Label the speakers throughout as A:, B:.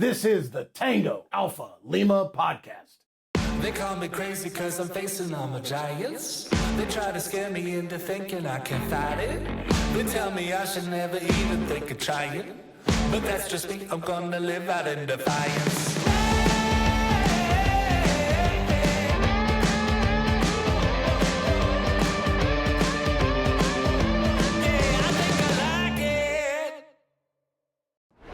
A: This is the Tango Alpha Lima podcast.
B: They call me crazy cause I'm facing all my giants. They try to scare me into thinking I can fight it. They tell me I should never even think of trying. But that's just me, I'm gonna live out in defiance. Yeah, I think I like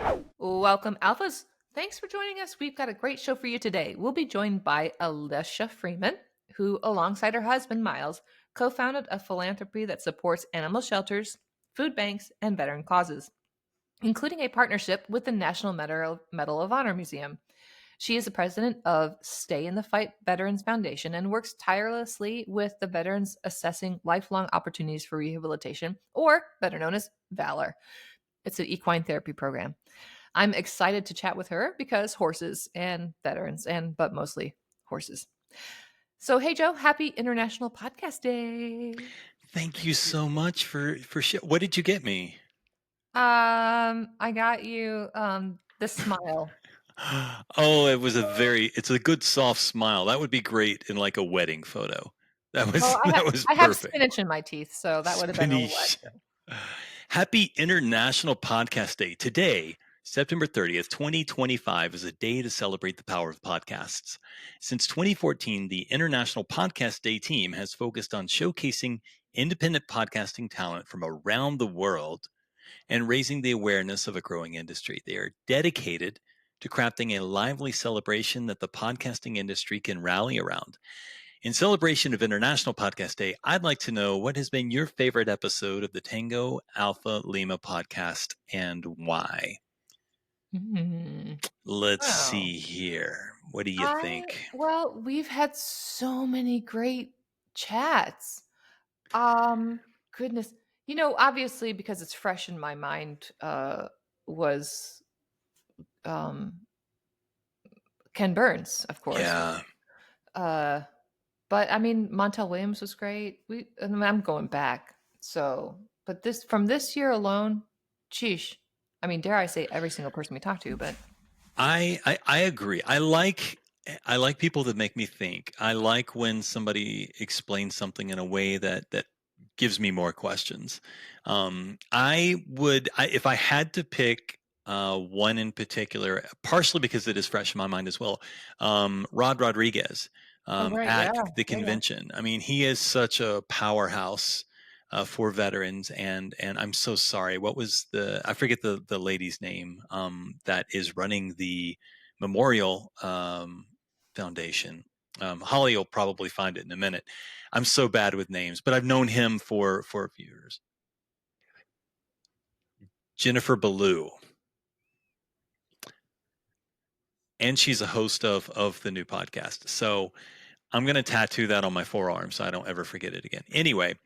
B: it.
C: Welcome, Alphas. Thanks for joining us. We've got a great show for you today. We'll be joined by Alicia Freeman, who, alongside her husband, Miles, co-founded a philanthropy that supports animal shelters, food banks, and veteran causes, including a partnership with the National Medal of Honor Museum. She is the president of Stay in the Fight Veterans Foundation and works tirelessly with the veterans assessing lifelong opportunities for rehabilitation, or better known as VALOR. It's an equine therapy program. I'm excited to chat with her because horses and veterans, but mostly horses. So, hey, Joe, happy International Podcast Day.
D: Thank you so much for what did you get me?
C: I got you the smile.
D: Oh, it's a good soft smile. That would be great in like a wedding photo. That was perfect.
C: I have spinach in my teeth, so that would have been a
D: Spinach. Happy International Podcast Day. Today, September 30th, 2025 is a day to celebrate the power of podcasts. Since 2014, the International Podcast Day team has focused on showcasing independent podcasting talent from around the world and raising the awareness of a growing industry. They are dedicated to crafting a lively celebration that the podcasting industry can rally around. In celebration of International Podcast Day, I'd like to know what has been your favorite episode of the Tango Alpha Lima podcast and why. Let's see here. What do you think?
C: Well, we've had so many great chats. Goodness. Obviously, because it's fresh in my mind, was Ken Burns, of course.
D: Yeah.
C: But I mean, Montel Williams was great. I'm going back. So, but from this year alone, sheesh. I mean, dare I say every single person we talk to, but
D: I agree. I like people that make me think. I like when somebody explains something in a way that gives me more questions. If I had to pick one in particular, partially because it is fresh in my mind as well, Rod Rodriguez at the convention. I mean, he is such a powerhouse for veterans, and I'm so sorry. What was I forget the lady's name that is running the Memorial Foundation. Holly will probably find it in a minute. I'm so bad with names, but I've known him for a few years. Jennifer Ballou. And she's a host of the new podcast. So I'm going to tattoo that on my forearm so I don't ever forget it again. Anyway,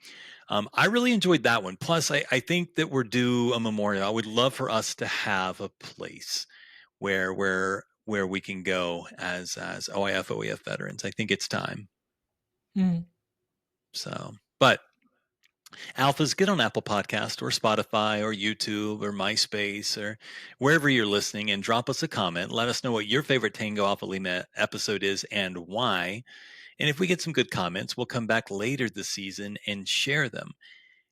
D: I really enjoyed that one. Plus, I think that we're due a memorial. I would love for us to have a place where we can go as OIF, OEF veterans. I think it's time. So, but Alphas, get on Apple Podcast or Spotify or YouTube or MySpace or wherever you're listening and drop us a comment. Let us know what your favorite Tango Alpha Lima episode is and why. And if we get some good comments, we'll come back later this season and share them.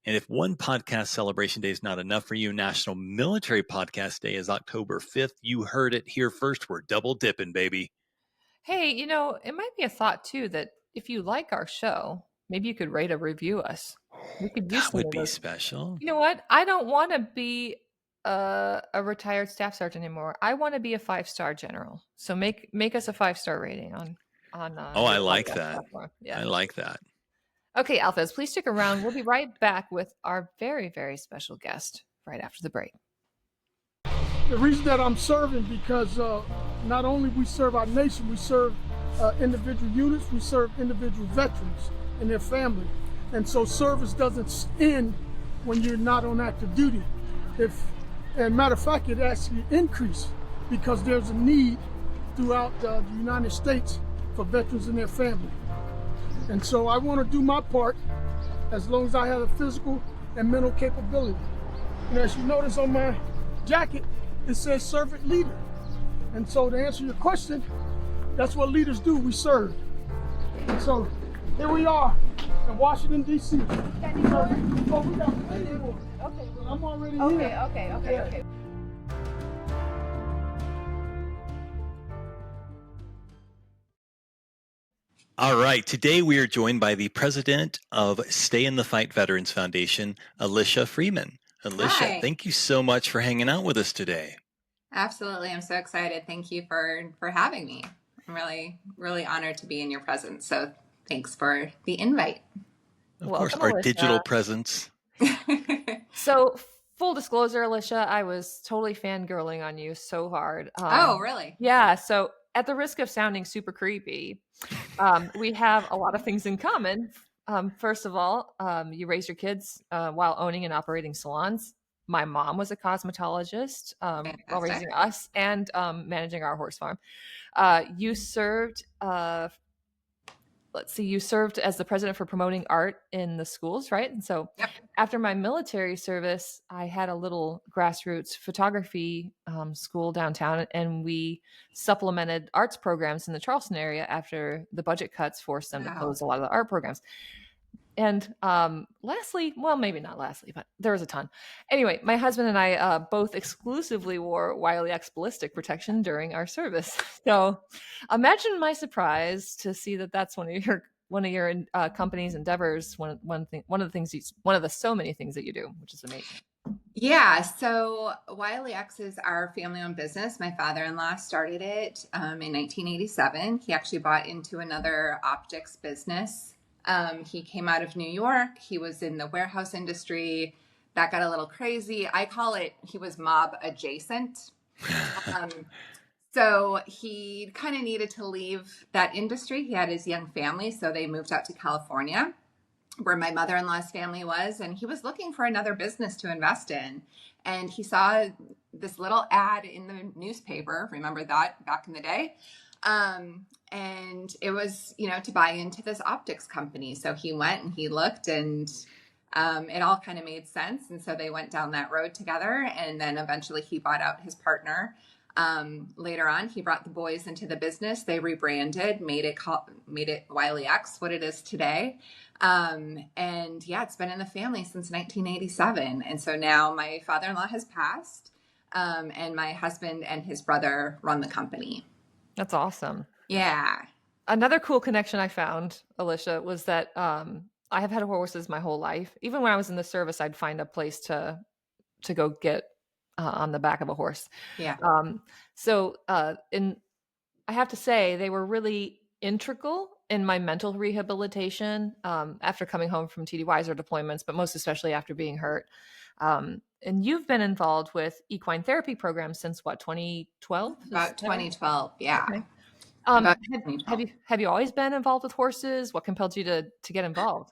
D: And if one podcast celebration day is not enough for you, National Military Podcast Day is October 5th. You heard it here first. We're double dipping, baby.
C: Hey, it might be a thought too that if you like our show, maybe you could rate or review us. We could do
D: that would be special.
C: You know what? I don't want to be a retired staff sergeant anymore. I want to be a 5-star general. So make us a 5-star rating on.
D: I like that. Yeah, I like that.
C: Okay, Alphas, please stick around. We'll be right back with our very, very special guest right after the break.
E: The reason that I'm serving because not only we serve our nation, we serve individual units, we serve individual veterans and their family. And so service doesn't end when you're not on active duty. As a matter of fact, it actually increases because there's a need throughout the United States for veterans and their family. And so I want to do my part as long as I have the physical and mental capability. And as you notice on my jacket, it says servant leader. And so to answer your question, that's what leaders do, we serve. And so here we are in Washington, D.C.
C: Can you go?
E: Oh, we got plenty more.
C: Okay.
E: I'm already here.
C: Okay.
D: All right. Today we are joined by the president of Stay in the Fight Veterans Foundation, Alicia Freeman. Alicia,
F: Hi.
D: thank you so much for hanging out with us today.
F: Absolutely. I'm so excited. Thank you for having me. I'm really honored to be in your presence. So thanks for the invite.
D: Of
C: Welcome,
D: course, our
C: Alicia.
D: digital presence.
C: So, full disclosure, Alicia, I was totally fangirling on you so hard.
F: Oh, really?
C: Yeah. So, at the risk of sounding super creepy, we have a lot of things in common. First of all, you raised your kids while owning and operating salons. My mom was a cosmetologist while raising us and managing our horse farm. You served you served as the president for promoting art in the schools, right? And so
F: Yep.
C: after my military service, I had a little grassroots photography school downtown, and we supplemented arts programs in the Charleston area after the budget cuts forced them to
F: Wow.
C: close a lot of the art programs. And lastly, well, maybe not lastly, but there was a ton. Anyway, my husband and I both exclusively wore Wiley X ballistic protection during our service. So imagine my surprise to see that that's one of your company's endeavors. One of the so many things that you do, which is amazing.
F: Yeah. So Wiley X is our family-owned business. My father-in-law started it in 1987. He actually bought into another optics business. He came out of New York. He was in the warehouse industry. That got a little crazy. I call it, he was mob adjacent. So he kind of needed to leave that industry. He had his young family, so they moved out to California, where my mother-in-law's family was, and he was looking for another business to invest in. And he saw this little ad in the newspaper. Remember that back in the day? And it was, to buy into this optics company. So he went and he looked, and it all kind of made sense. And so they went down that road together. And then eventually he bought out his partner. Later on, he brought the boys into the business. They rebranded, made it Wiley X, what it is today. And yeah, it's been in the family since 1987. And so now my father-in-law has passed, and my husband and his brother run the company.
C: That's awesome.
F: Yeah.
C: Another cool connection I found, Alicia, was that I have had horses my whole life. Even when I was in the service, I'd find a place to go get on the back of a horse.
F: Yeah.
C: I have to say they were really integral in my mental rehabilitation after coming home from TDYs or deployments, but most especially after being hurt. And you've been involved with equine therapy programs since what, 2012?
F: About 2012. Yeah.
C: Okay.
F: About 2012.
C: Have you always been involved with horses? What compelled you to get involved?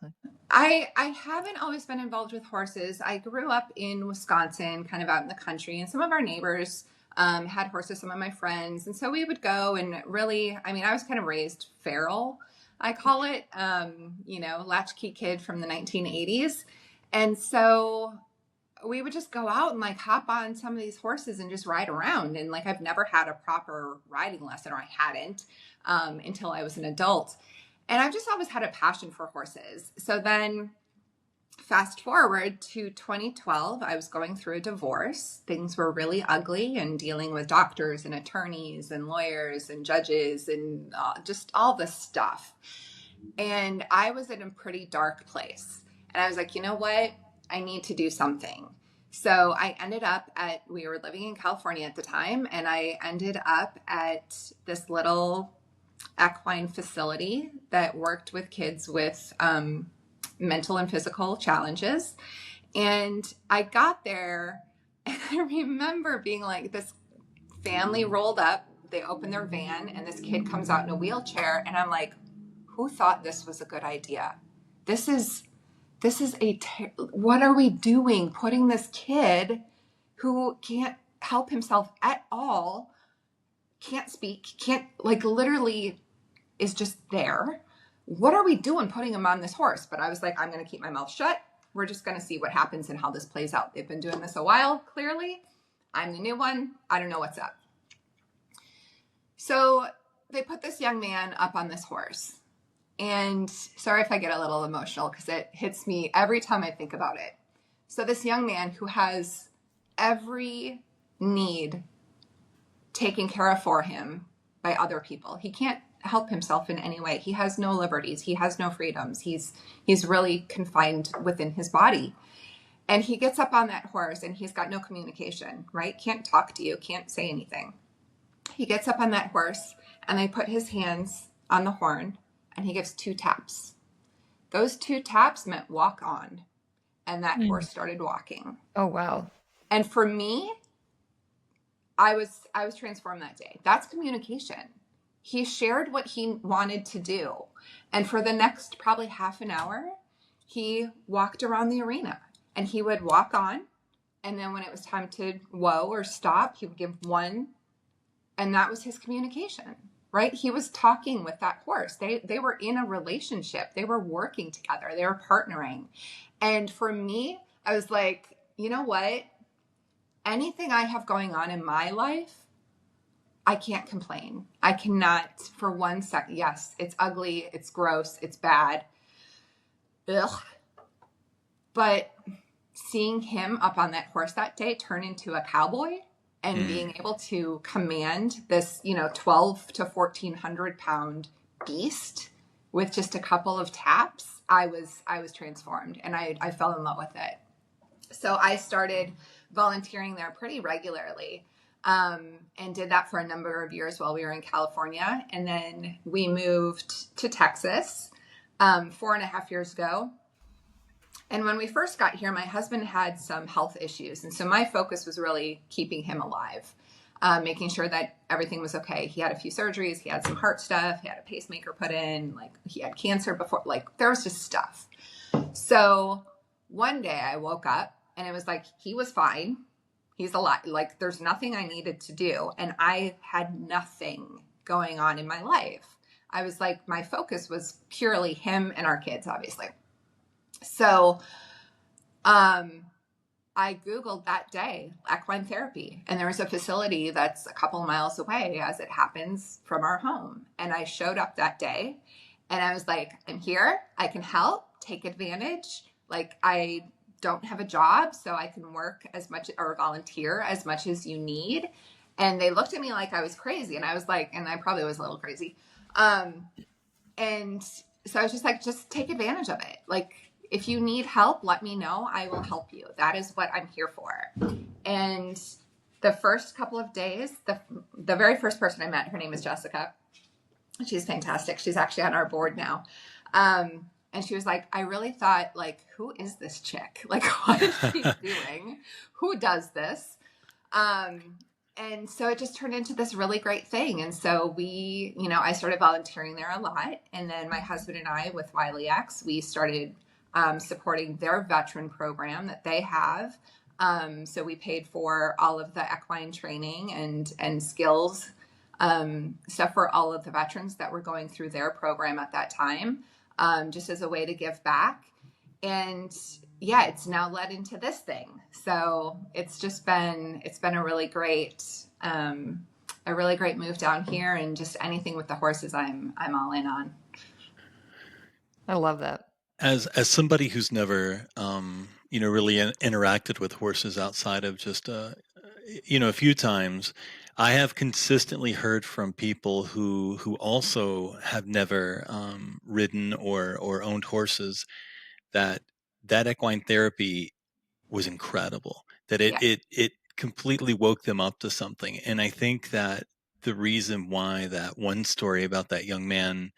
F: I haven't always been involved with horses. I grew up in Wisconsin, kind of out in the country, and some of our neighbors had horses, some of my friends. And so we would go and really, I was kind of raised feral, I call it, latchkey kid from the 1980s. And so we would just go out and hop on some of these horses and just ride around. And I've never had a proper riding lesson, or I hadn't until I was an adult. And I've just always had a passion for horses. So then fast forward to 2012, I was going through a divorce. Things were really ugly, and dealing with doctors and attorneys and lawyers and judges and just all this stuff. And I was in a pretty dark place. And I was like, you know what? I need to do something. So I ended up we were living in California at the time, and I ended up at this little equine facility that worked with kids with mental and physical challenges. And I got there, and I remember being this family rolled up, they opened their van, and this kid comes out in a wheelchair, and I'm like, who thought this was a good idea? This is what are we doing? Putting this kid who can't help himself at all, can't speak, can't literally is just there. What are we doing putting him on this horse? But I was like, I'm going to keep my mouth shut. We're just going to see what happens and how this plays out. They've been doing this a while, clearly. I'm the new one. I don't know what's up. So they put this young man up on this horse. And sorry if I get a little emotional because it hits me every time I think about it. So this young man who has every need taken care of for him by other people. He can't help himself in any way. He has no liberties. He has no freedoms. He's really confined within his body. And he gets up on that horse and he's got no communication, right? Can't talk to you, can't say anything. He gets up on that horse and they put his hands on the horn and he gives 2 taps. Those 2 taps meant walk on. And that horse started walking.
C: Oh, wow.
F: And for me, I was transformed that day. That's communication. He shared what he wanted to do. And for the next probably half an hour, he walked around the arena and he would walk on. And then when it was time to whoa or stop, he would give 1. And that was his communication, right? He was talking with that horse. They were in a relationship. They were working together. They were partnering. And for me, I was like, you know what? Anything I have going on in my life, I can't complain. I cannot for 1 second. Yes, it's ugly. It's gross. It's bad. Ugh. But seeing him up on that horse that day turn into a cowboy and being able to command this, 12 to 1,400 pound beast with just a couple of taps, I was transformed and I fell in love with it. So I started volunteering there pretty regularly and did that for a number of years while we were in California. And then we moved to Texas 4.5 years ago. And when we first got here, my husband had some health issues. And so my focus was really keeping him alive, making sure that everything was okay. He had a few surgeries. He had some heart stuff. He had a pacemaker put in. Like he had cancer before. Like there was just stuff. So one day I woke up and it was like, he was fine. He's alive. Like there's nothing I needed to do. And I had nothing going on in my life. I was like, my focus was purely him and our kids, obviously. So, I Googled that day, equine therapy, and there was a facility that's a couple of miles away as it happens from our home. And I showed up that day and I was like, I'm here. I can help, take advantage. Like I don't have a job, so I can work as much or volunteer as much as you need. And they looked at me like I was crazy. And I was like, and I probably was a little crazy. And so I was just like, just take advantage of it. Like, if you need help, let me know. I will help you. That is what I'm here for. And the first couple of days, the very first person I met, her name is Jessica. She's fantastic. She's actually on our board now. And she was like, I really thought, like, who is this chick? Like, what is she doing? Who does this? And so it just turned into this really great thing. And so I started volunteering there a lot. And then my husband and I, with Wiley X, we started supporting their veteran program that they have. So we paid for all of the equine training and skills stuff for all of the veterans that were going through their program at that time, just as a way to give back. And yeah, it's now led into this thing. So it's been a really great move down here, and just anything with the horses, I'm all in on.
C: I love that.
D: As somebody who's never, really interacted with horses outside of just, a few times, I have consistently heard from people who also have never ridden or owned horses that equine therapy was incredible. That it completely woke them up to something. And I think that the reason why that one story about that young man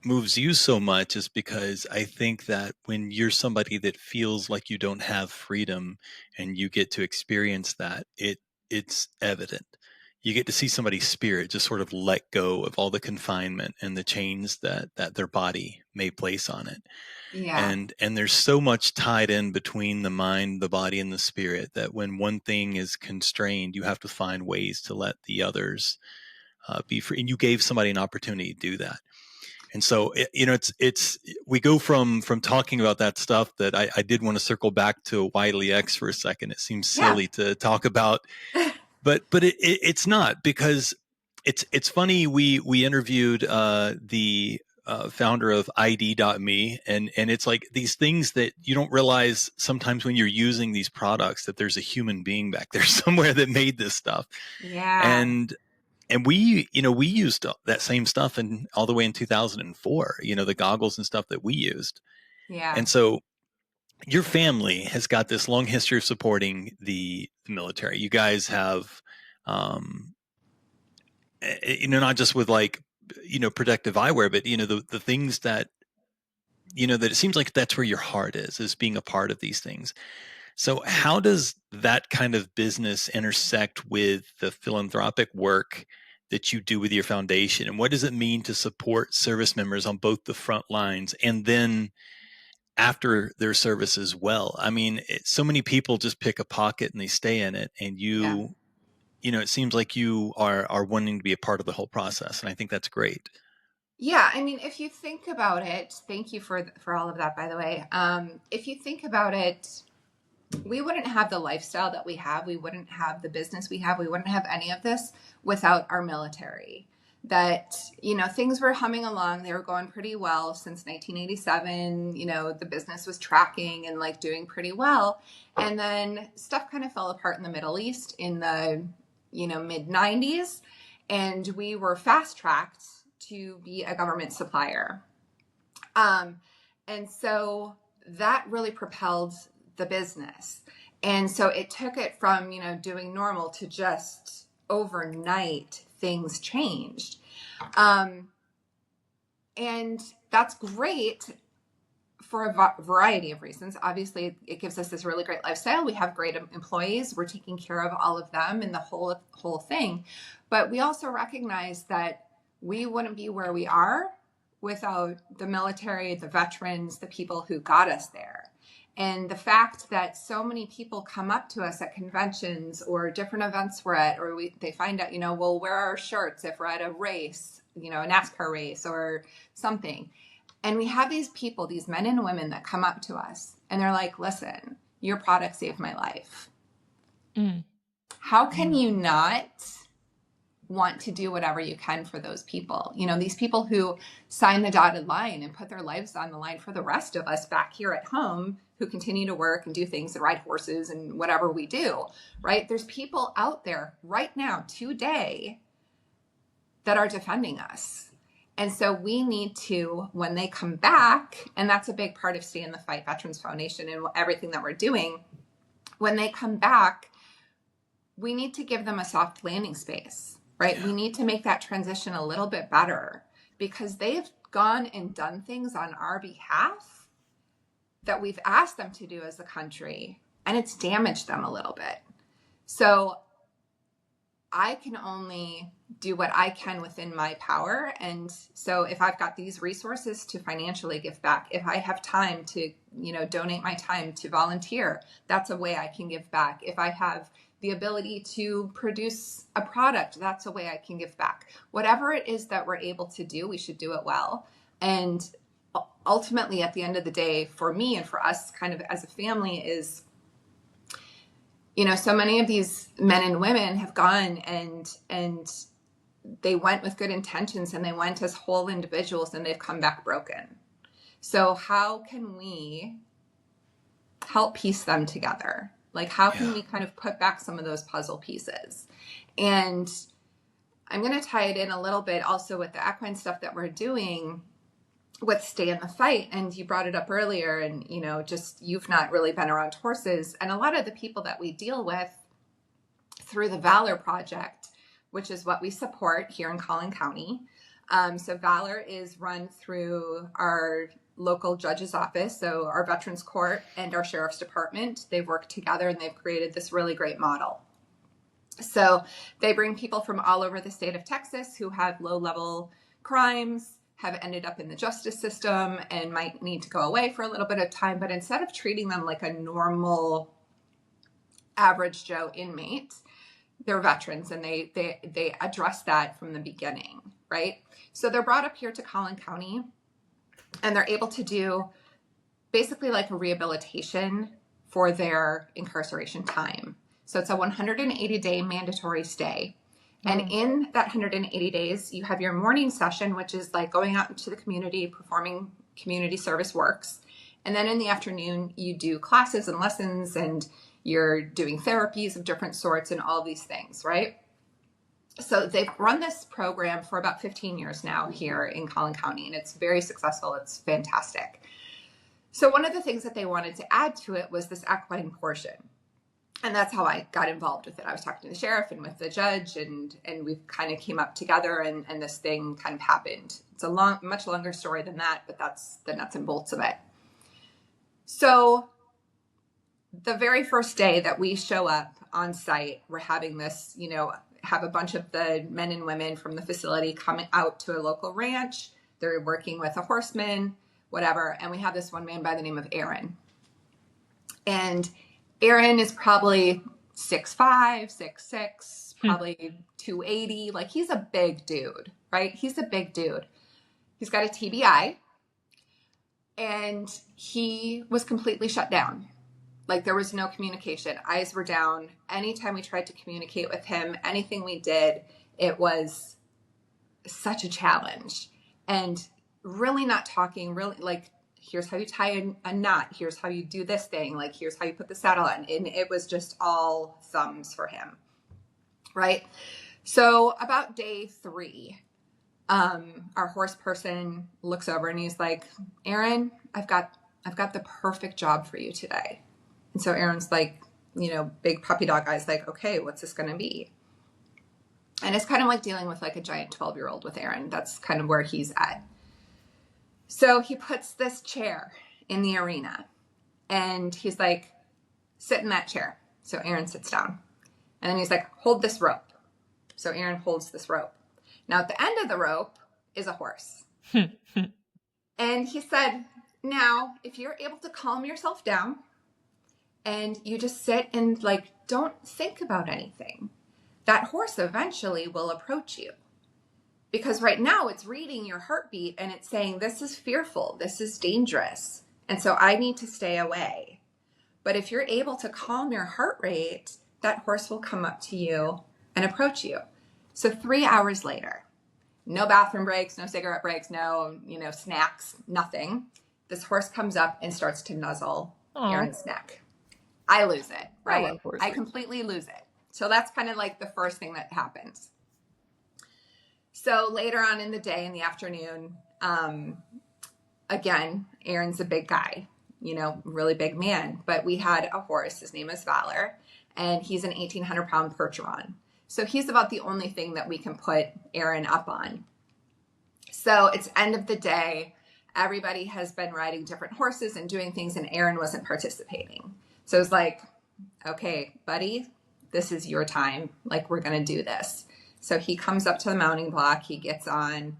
D: moves you so much is because I think that when you're somebody that feels like you don't have freedom and you get to experience that, it's evident. You get to see somebody's spirit just sort of let go of all the confinement and the chains that their body may place on it.
F: Yeah.
D: And there's so much tied in between the mind, the body, and the spirit that when one thing is constrained, you have to find ways to let the others be free. And you gave somebody an opportunity to do that. And so, it's we go from talking about that stuff that I did want to circle back to Wiley X for a second. It seems silly to talk about but it's not, because it's funny. We interviewed the founder of ID.me, and it's like these things that you don't realize sometimes when you're using these products, that there's a human being back there somewhere that made this stuff.
F: Yeah.
D: And we used that same stuff all the way in 2004, the goggles and stuff that we used.
F: Yeah.
D: And so your family has got this long history of supporting the military. You guys have, not just with like, protective eyewear, but, the things that, that it seems like that's where your heart is being a part of these things. So how does that kind of business intersect with the philanthropic work that you do with your foundation? And what does it mean to support service members on both the front lines and then after their service as well? I mean, so many people just pick a pocket and they stay in it. And it seems like you are wanting to be a part of the whole process. And I think that's great.
F: Yeah, I mean, if you think about it, thank you for all of that, by the way. If you think about it, we wouldn't have the lifestyle that we have. We wouldn't have the business we have. We wouldn't have any of this without our military. That, things were humming along. They were going pretty well since 1987. The business was tracking and like doing pretty well. And then stuff kind of fell apart in the Middle East in the, mid 90s. And we were fast tracked to be a government supplier. And so that really propelled the business. And so it took it from, doing normal to just overnight things changed. And that's great for a variety of reasons. Obviously, it gives us this really great lifestyle. We have great employees. We're taking care of all of them and the whole thing. But we also recognize that we wouldn't be where we are without the military, the veterans, the people who got us there. And the fact that so many people come up to us at conventions or different events we're at, or they find out, we'll wear our shirts if we're at a race, a NASCAR race or something. And we have these people, these men and women that come up to us and they're like, listen, your product saved my life. How can you not want to do whatever you can for those people? These people who sign the dotted line and put their lives on the line for the rest of us back here at home who continue to work and do things and ride horses and whatever we do, right? There's people out there right now, today, that are defending us. And so we need to, when they come back, and that's a big part of Stay in the Fight Veterans Foundation and everything that we're doing, when they come back, we need to give them a soft landing space, right? Yeah. We need to make that transition a little bit better because they've gone and done things on our behalf that we've asked them to do as a country, and it's damaged them a little bit. So I can only do what I can within my power. And so if I've got these resources to financially give back, if I have time to, donate my time to volunteer, that's a way I can give back. If I have the ability to produce a product, that's a way I can give back. Whatever it is that we're able to do, we should do it well. And ultimately, at the end of the day, for me and for us kind of as a family is, so many of these men and women have gone and they went with good intentions and they went as whole individuals and they've come back broken. So how can we help piece them together? Like, how can we kind of put back some of those puzzle pieces? And I'm going to tie it in a little bit also with the equine stuff that we're doing with Stay in the Fight. And you brought it up earlier and, just you've not really been around horses. And a lot of the people that we deal with through the Valor Project, which is what we support here in Collin County. So Valor is run through our local judge's office, so our Veterans Court and our Sheriff's Department. They've worked together and they've created this really great model. So they bring people from all over the state of Texas who have low-level crimes, have ended up in the justice system and might need to go away for a little bit of time. But instead of treating them like a normal average Joe inmate, they're veterans and they address that from the beginning, right? So they're brought up here to Collin County and they're able to do basically like a rehabilitation for their incarceration time. So it's a 180-day mandatory stay. And in that 180 days, you have your morning session, which is like going out into the community, performing community service works. And then in the afternoon, you do classes and lessons, and you're doing therapies of different sorts and all these things, right? So they've run this program for about 15 years now here in Collin County, and it's very successful. It's fantastic. So one of the things that they wanted to add to it was this equine portion. And that's how I got involved with it. I was talking to the sheriff and with the judge, and we kind of came up together, and this thing kind of happened. It's a much longer story than that, but that's the nuts and bolts of it. So the very first day that we show up on site, we're having this, have a bunch of the men and women from the facility coming out to a local ranch. They're working with a horseman, whatever. And we have this one man by the name of Aaron. And Aaron is probably 6'5", 6'6", probably 280. Like, he's a big dude, right? He's a big dude. He's got a TBI, and he was completely shut down. Like, there was no communication. Eyes were down. Anytime we tried to communicate with him, anything we did, it was such a challenge. And really not talking, really like, here's how you tie a knot. Here's how you do this thing. Like, here's how you put the saddle on. And it was just all thumbs for him. Right. So about day 3, our horse person looks over and he's like, Aaron, I've got the perfect job for you today. And so Aaron's like, big puppy dog eyes, like, okay, what's this going to be? And it's kind of like dealing with like a giant 12-year-old with Aaron. That's kind of where he's at. So he puts this chair in the arena, and he's like, sit in that chair. So Aaron sits down, and then he's like, hold this rope. So Aaron holds this rope. Now at the end of the rope is a horse. And he said, now, if you're able to calm yourself down and you just sit and like, don't think about anything, that horse eventually will approach you. Because right now it's reading your heartbeat and it's saying, this is fearful, this is dangerous, and so I need to stay away. But if you're able to calm your heart rate, that horse will come up to you and approach you. So 3 hours later, no bathroom breaks, no cigarette breaks, no, snacks, nothing. This horse comes up and starts to nuzzle Aaron's neck. I lose it, right? I completely lose it. So that's kind of like the first thing that happens. So later on in the day, in the afternoon, again, Aaron's a big guy, really big man. But we had a horse. His name is Valor, and he's an 1,800-pound Percheron. So he's about the only thing that we can put Aaron up on. So it's end of the day. Everybody has been riding different horses and doing things, and Aaron wasn't participating. So it's like, okay, buddy, this is your time. Like, we're going to do this. So he comes up to the mounting block. He gets on.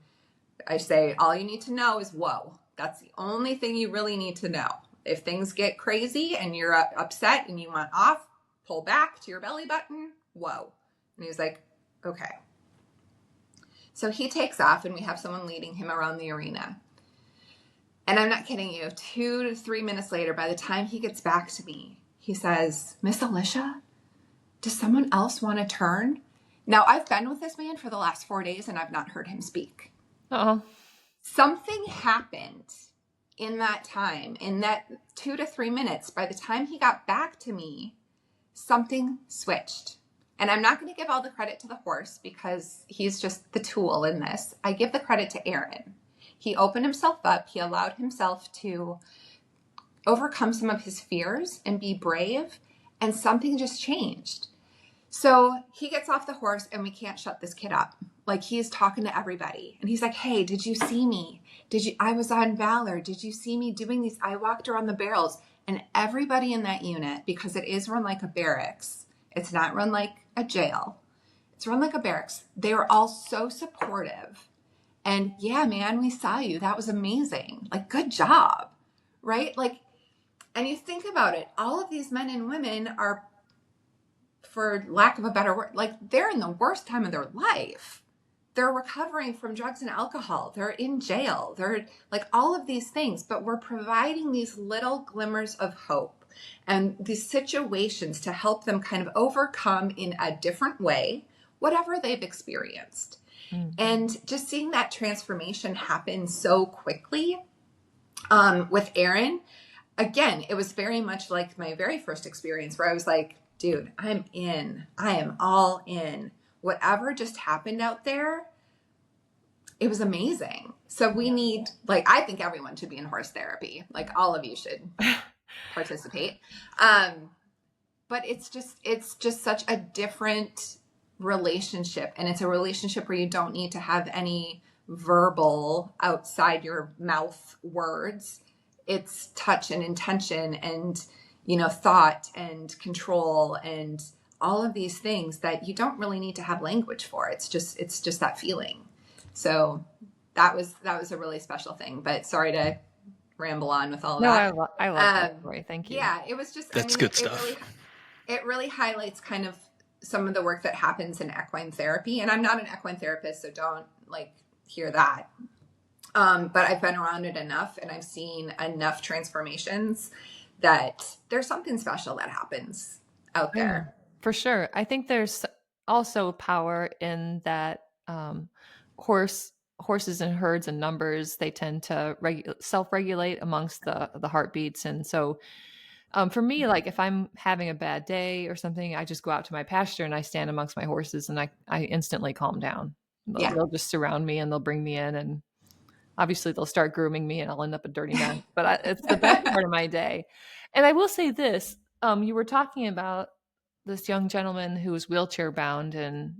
F: I say, all you need to know is whoa. That's the only thing you really need to know. If things get crazy and you're upset and you want off, pull back to your belly button. Whoa. And he's like, okay. So he takes off, and we have someone leading him around the arena. And I'm not kidding you. 2 to 3 minutes later, by the time he gets back to me, he says, Miss Alicia, does someone else want to turn? Now, I've been with this man for the last 4 days, and I've not heard him speak. Uh-oh. Something happened in that time, in that 2 to 3 minutes. By the time he got back to me, something switched. And I'm not going to give all the credit to the horse because he's just the tool in this. I give the credit to Aaron. He opened himself up. He allowed himself to overcome some of his fears and be brave, and something just changed. So he gets off the horse, and we can't shut this kid up. Like, he's talking to everybody, and he's like, hey, did you see me? I was on Valor. Did you see me doing these? I walked around the barrels, and everybody in that unit, because it is run like a barracks. It's not run like a jail. It's run like a barracks. They were all so supportive. And yeah, man, we saw you. That was amazing. Like, good job, right? Like, and you think about it, all of these men and women are, for lack of a better word, like, they're in the worst time of their life. They're recovering from drugs and alcohol. They're in jail. They're like all of these things, but we're providing these little glimmers of hope. and these situations to help them kind of overcome in a different way whatever they've experienced. And just seeing that transformation happen so quickly with Aaron, again, it was very much like my very first experience where I was like, dude, I'm in. I am all in. Whatever just happened out there, it was amazing. So we need, like, I think everyone should be in horse therapy. Like, all of you should participate. But it's just such a different relationship. And it's a relationship where you don't need to have any verbal outside your mouth words. It's touch and intention and, thought and control and all of these things that you don't really need to have language for. It's just that feeling. So that was a really special thing, but sorry to ramble on with all of that.
C: I love that story. Thank you.
F: Yeah, it was just,
D: That's good stuff.
F: It really highlights kind of some of the work that happens in equine therapy. And I'm not an equine therapist, so don't hear that. But I've been around it enough and I've seen enough transformations that there's something special that happens out there.
C: For sure. I think there's also power in that horses and herds and numbers, they tend to self-regulate amongst the heartbeats. And so for me, like if I'm having a bad day or something, I just go out to my pasture and I stand amongst my horses and I instantly calm down. They'll just surround me and they'll bring me in, and obviously they'll start grooming me and I'll end up a dirty mess, but it's the best part of my day. And I will say this, you were talking about this young gentleman who was wheelchair bound, and,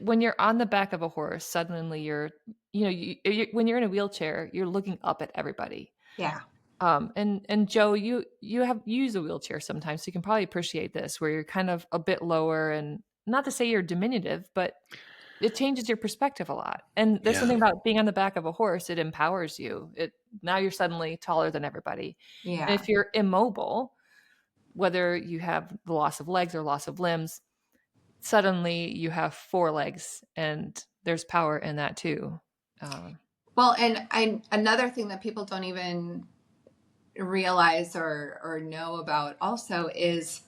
C: when you're on the back of a horse, suddenly when you're in a wheelchair, you're looking up at everybody.
F: Yeah.
C: And Joe, you use a wheelchair sometimes, so you can probably appreciate this, where you're kind of a bit lower, and not to say you're diminutive, but it changes your perspective a lot. And there's something about being on the back of a horse. It empowers you. Now you're suddenly taller than everybody.
F: Yeah.
C: And if you're immobile, whether you have the loss of legs or loss of limbs, suddenly you have 4 legs, and there's power in that too.
F: Well, and another thing that people don't even realize or know about also is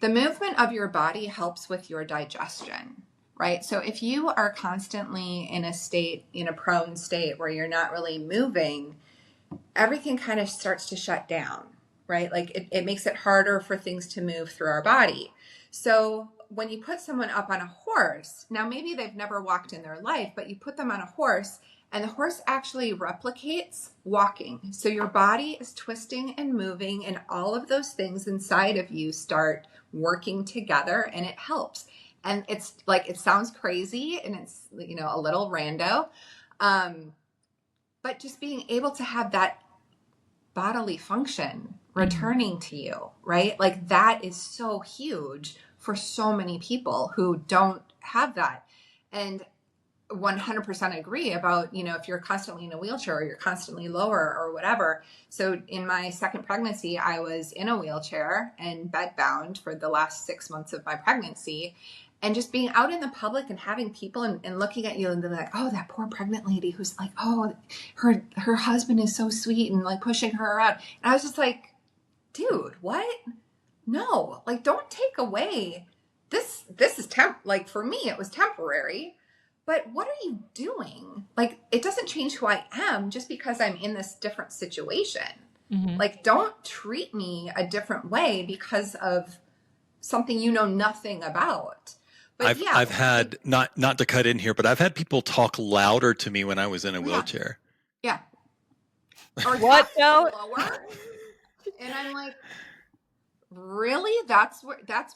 F: the movement of your body helps with your digestion, right? So if you are constantly in a prone state where you're not really moving, everything kind of starts to shut down, right? Like it makes it harder for things to move through our body. So when you put someone up on a horse, now maybe they've never walked in their life, but you put them on a horse and the horse actually replicates walking. So your body is twisting and moving, and all of those things inside of you start working together, and it helps. And it's like, it sounds crazy and it's, a little rando. But just being able to have that bodily function returning to you, right? Like that is so huge for so many people who don't have that. And 100% agree about, if you're constantly in a wheelchair or you're constantly lower or whatever. So in my second pregnancy, I was in a wheelchair and bedbound for the last 6 months of my pregnancy. And just being out in the public and having people and looking at you and they're like, oh, that poor pregnant lady who's like, oh, her husband is so sweet and like pushing her around. And I was just like, dude, what? No, like, don't take away this is like for me, it was temporary. But what are you doing? Like, it doesn't change who I am just because I'm in this different situation. Mm-hmm. Like, don't treat me a different way because of something you know nothing about. But
D: I've had, not to cut in here, but I've had people talk louder to me when I was in a wheelchair.
F: Yeah. Or
C: what? No.
F: Lower. And I'm like, really? That's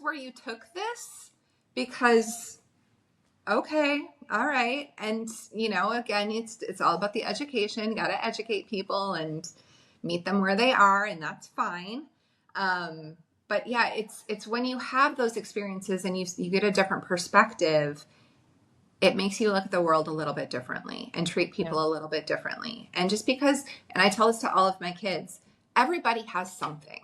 F: where you took this? Because, okay. All right. And, again, it's all about the education. You got to educate people and meet them where they are, and that's fine. But yeah, it's when you have those experiences and you get a different perspective, it makes you look at the world a little bit differently and treat people a little bit differently. And just because, and I tell this to all of my kids, everybody has something.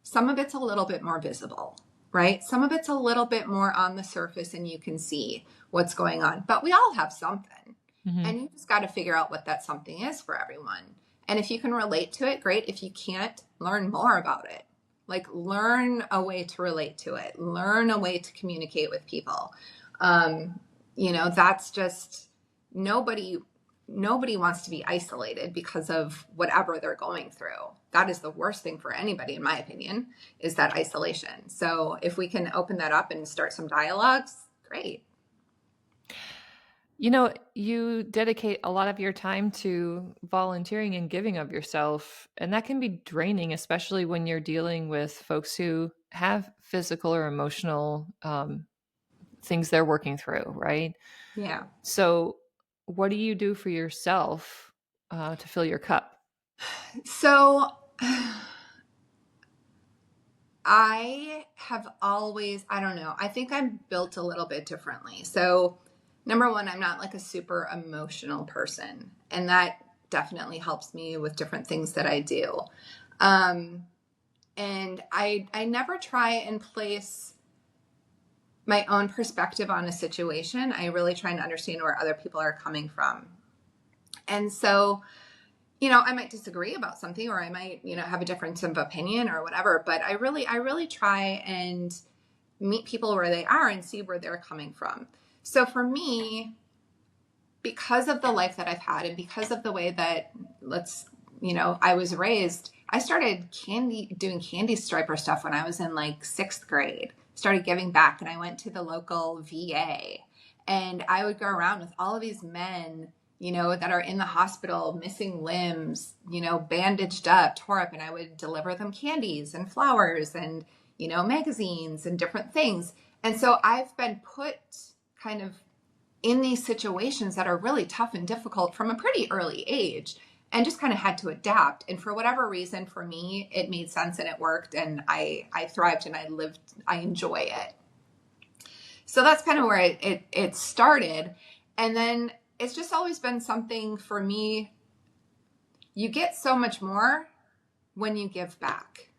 F: Some of it's a little bit more visible, right? Some of it's a little bit more on the surface and you can see what's going on, but we all have something. Mm-hmm. And you just got to figure out what that something is for everyone And if you can relate to it, great. If you can't, learn more about it. Like, learn a way to relate to it. Learn a way to communicate with people. That's just, nobody wants to be isolated because of whatever they're going through. That is the worst thing for anybody, in my opinion, is that isolation. So if we can open that up and start some dialogues, great.
C: You dedicate a lot of your time to volunteering and giving of yourself, and that can be draining, especially when you're dealing with folks who have physical or emotional things they're working through, right?
F: Yeah.
C: So what do you do for yourself to fill your cup?
F: So I have always, I don't know, I think I'm built a little bit differently. So number one, I'm not like a super emotional person, and that definitely helps me with different things that I do. And I never try and place my own perspective on a situation. I really try and understand where other people are coming from. And so, I might disagree about something, or I might, have a difference of opinion or whatever, but I really try and meet people where they are and see where they're coming from. So for me, because of the life that I've had and because of the way that I was raised, I started doing candy striper stuff when I was in like 6th grade, started giving back, and I went to the local VA, and I would go around with all of these men, that are in the hospital, missing limbs, bandaged up, tore up, and I would deliver them candies and flowers and, magazines and different things. And so I've been put kind of in these situations that are really tough and difficult from a pretty early age, and just kind of had to adapt. And for whatever reason, for me, it made sense and it worked, and I thrived and I enjoy it. So that's kind of where it started. And then it's just always been something for me. You get so much more when you give back.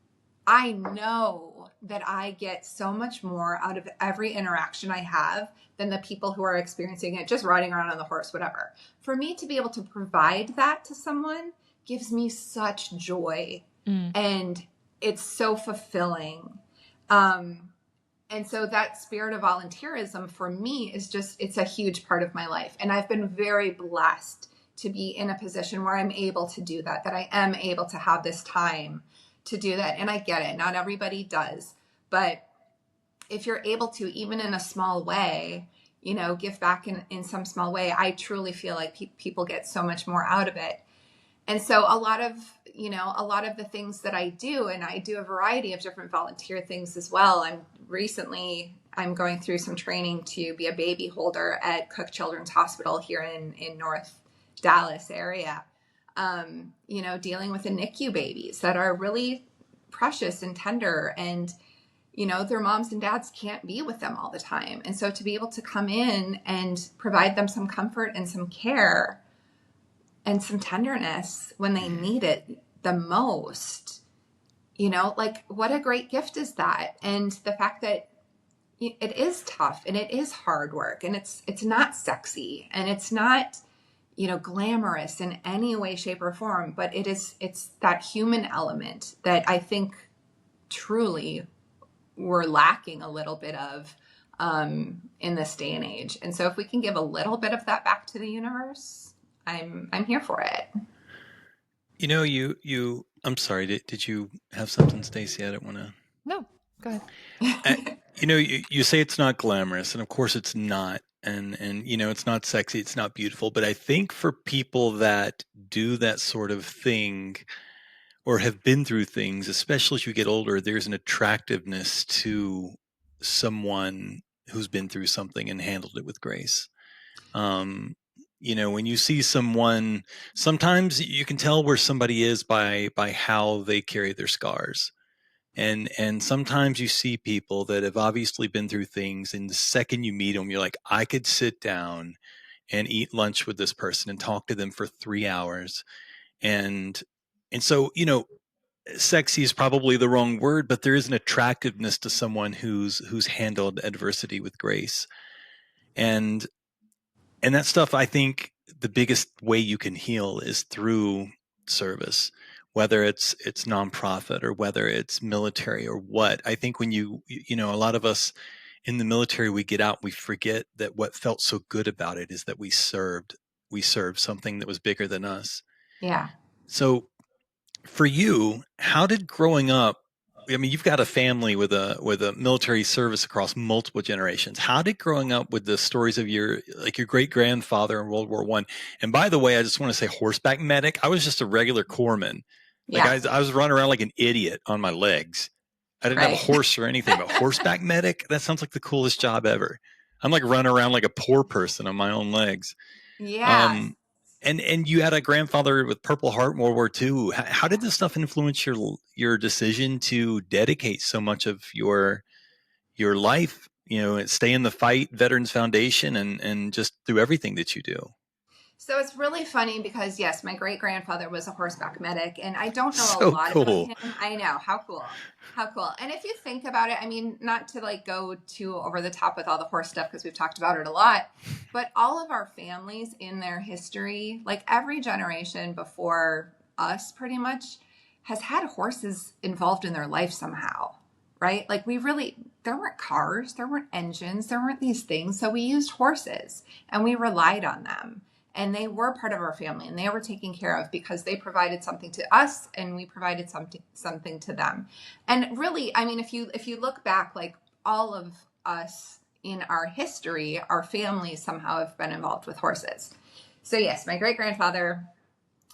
F: I know that I get so much more out of every interaction I have than the people who are experiencing it, just riding around on the horse, whatever. For me to be able to provide that to someone gives me such joy, and it's so fulfilling. And so that spirit of volunteerism for me is it's a huge part of my life. And I've been very blessed to be in a position where I'm able to do that I am able to have this time to do that. And I get it. Not everybody does. But if you're able to, even in a small way, give back in some small way, I truly feel like people get so much more out of it. And so a lot of the things that I do, and I do a variety of different volunteer things as well. I'm going through some training to be a baby holder at Cook Children's Hospital here in North Dallas area. Dealing with the NICU babies that are really precious and tender, and, their moms and dads can't be with them all the time. And so to be able to come in and provide them some comfort and some care and some tenderness when they need it the most, what a great gift is that? And the fact that it is tough and it is hard work, and it's not sexy, and it's not, glamorous in any way, shape, or form, but it's that human element that I think truly we're lacking a little bit of in this day and age. And so if we can give a little bit of that back to the universe, I'm here for it.
D: I'm sorry, did you have something, Stacey? I don't want to.
C: No, go ahead.
D: You say it's not glamorous, and of course it's not. And it's not sexy, it's not beautiful. But I think for people that do that sort of thing or have been through things, especially as you get older, there's an attractiveness to someone who's been through something and handled it with grace. When you see someone, sometimes you can tell where somebody is by how they carry their scars. And sometimes you see people that have obviously been through things, and the second you meet them, you're like, I could sit down and eat lunch with this person and talk to them for 3 hours. And so, sexy is probably the wrong word, but there is an attractiveness to someone who's handled adversity with grace. And that stuff, I think the biggest way you can heal is through service, whether it's nonprofit or whether it's military or what. I think when you know, a lot of us in the military, we get out, we forget that what felt so good about it is that we served something that was bigger than us.
F: Yeah.
D: So for you, how did growing up, I mean, you've got a family with a military service across multiple generations. How did growing up with the stories of your great grandfather in World War I? And by the way, I just want to say horseback medic. I was just a regular corpsman. Like
F: Yeah.
D: I was running around like an idiot on my legs. I didn't have a horse or anything, but horseback medic, that sounds like the coolest job ever. I'm like running around like a poor person on my own legs.
F: Yeah.
D: And you had a grandfather with Purple Heart in World War II. How did this stuff influence your decision to dedicate so much of your life, you know, stay in the fight, Veterans Foundation, and just through everything that you do?
F: So it's really funny because, yes, my great-grandfather was a horseback medic, and I don't know
D: So
F: a lot
D: cool.
F: about him. I know. How cool. How cool. And if you think about it, I mean, not to like go too over the top with all the horse stuff because we've talked about it a lot, but all of our families in their history, like every generation before us pretty much, has had horses involved in their life somehow, right? Like there weren't cars, there weren't engines, there weren't these things. So we used horses and we relied on them. And they were part of our family and they were taken care of because they provided something to us and we provided something to them. And really, I mean, if you look back, like all of us in our history, our families somehow have been involved with horses. So yes, my great-grandfather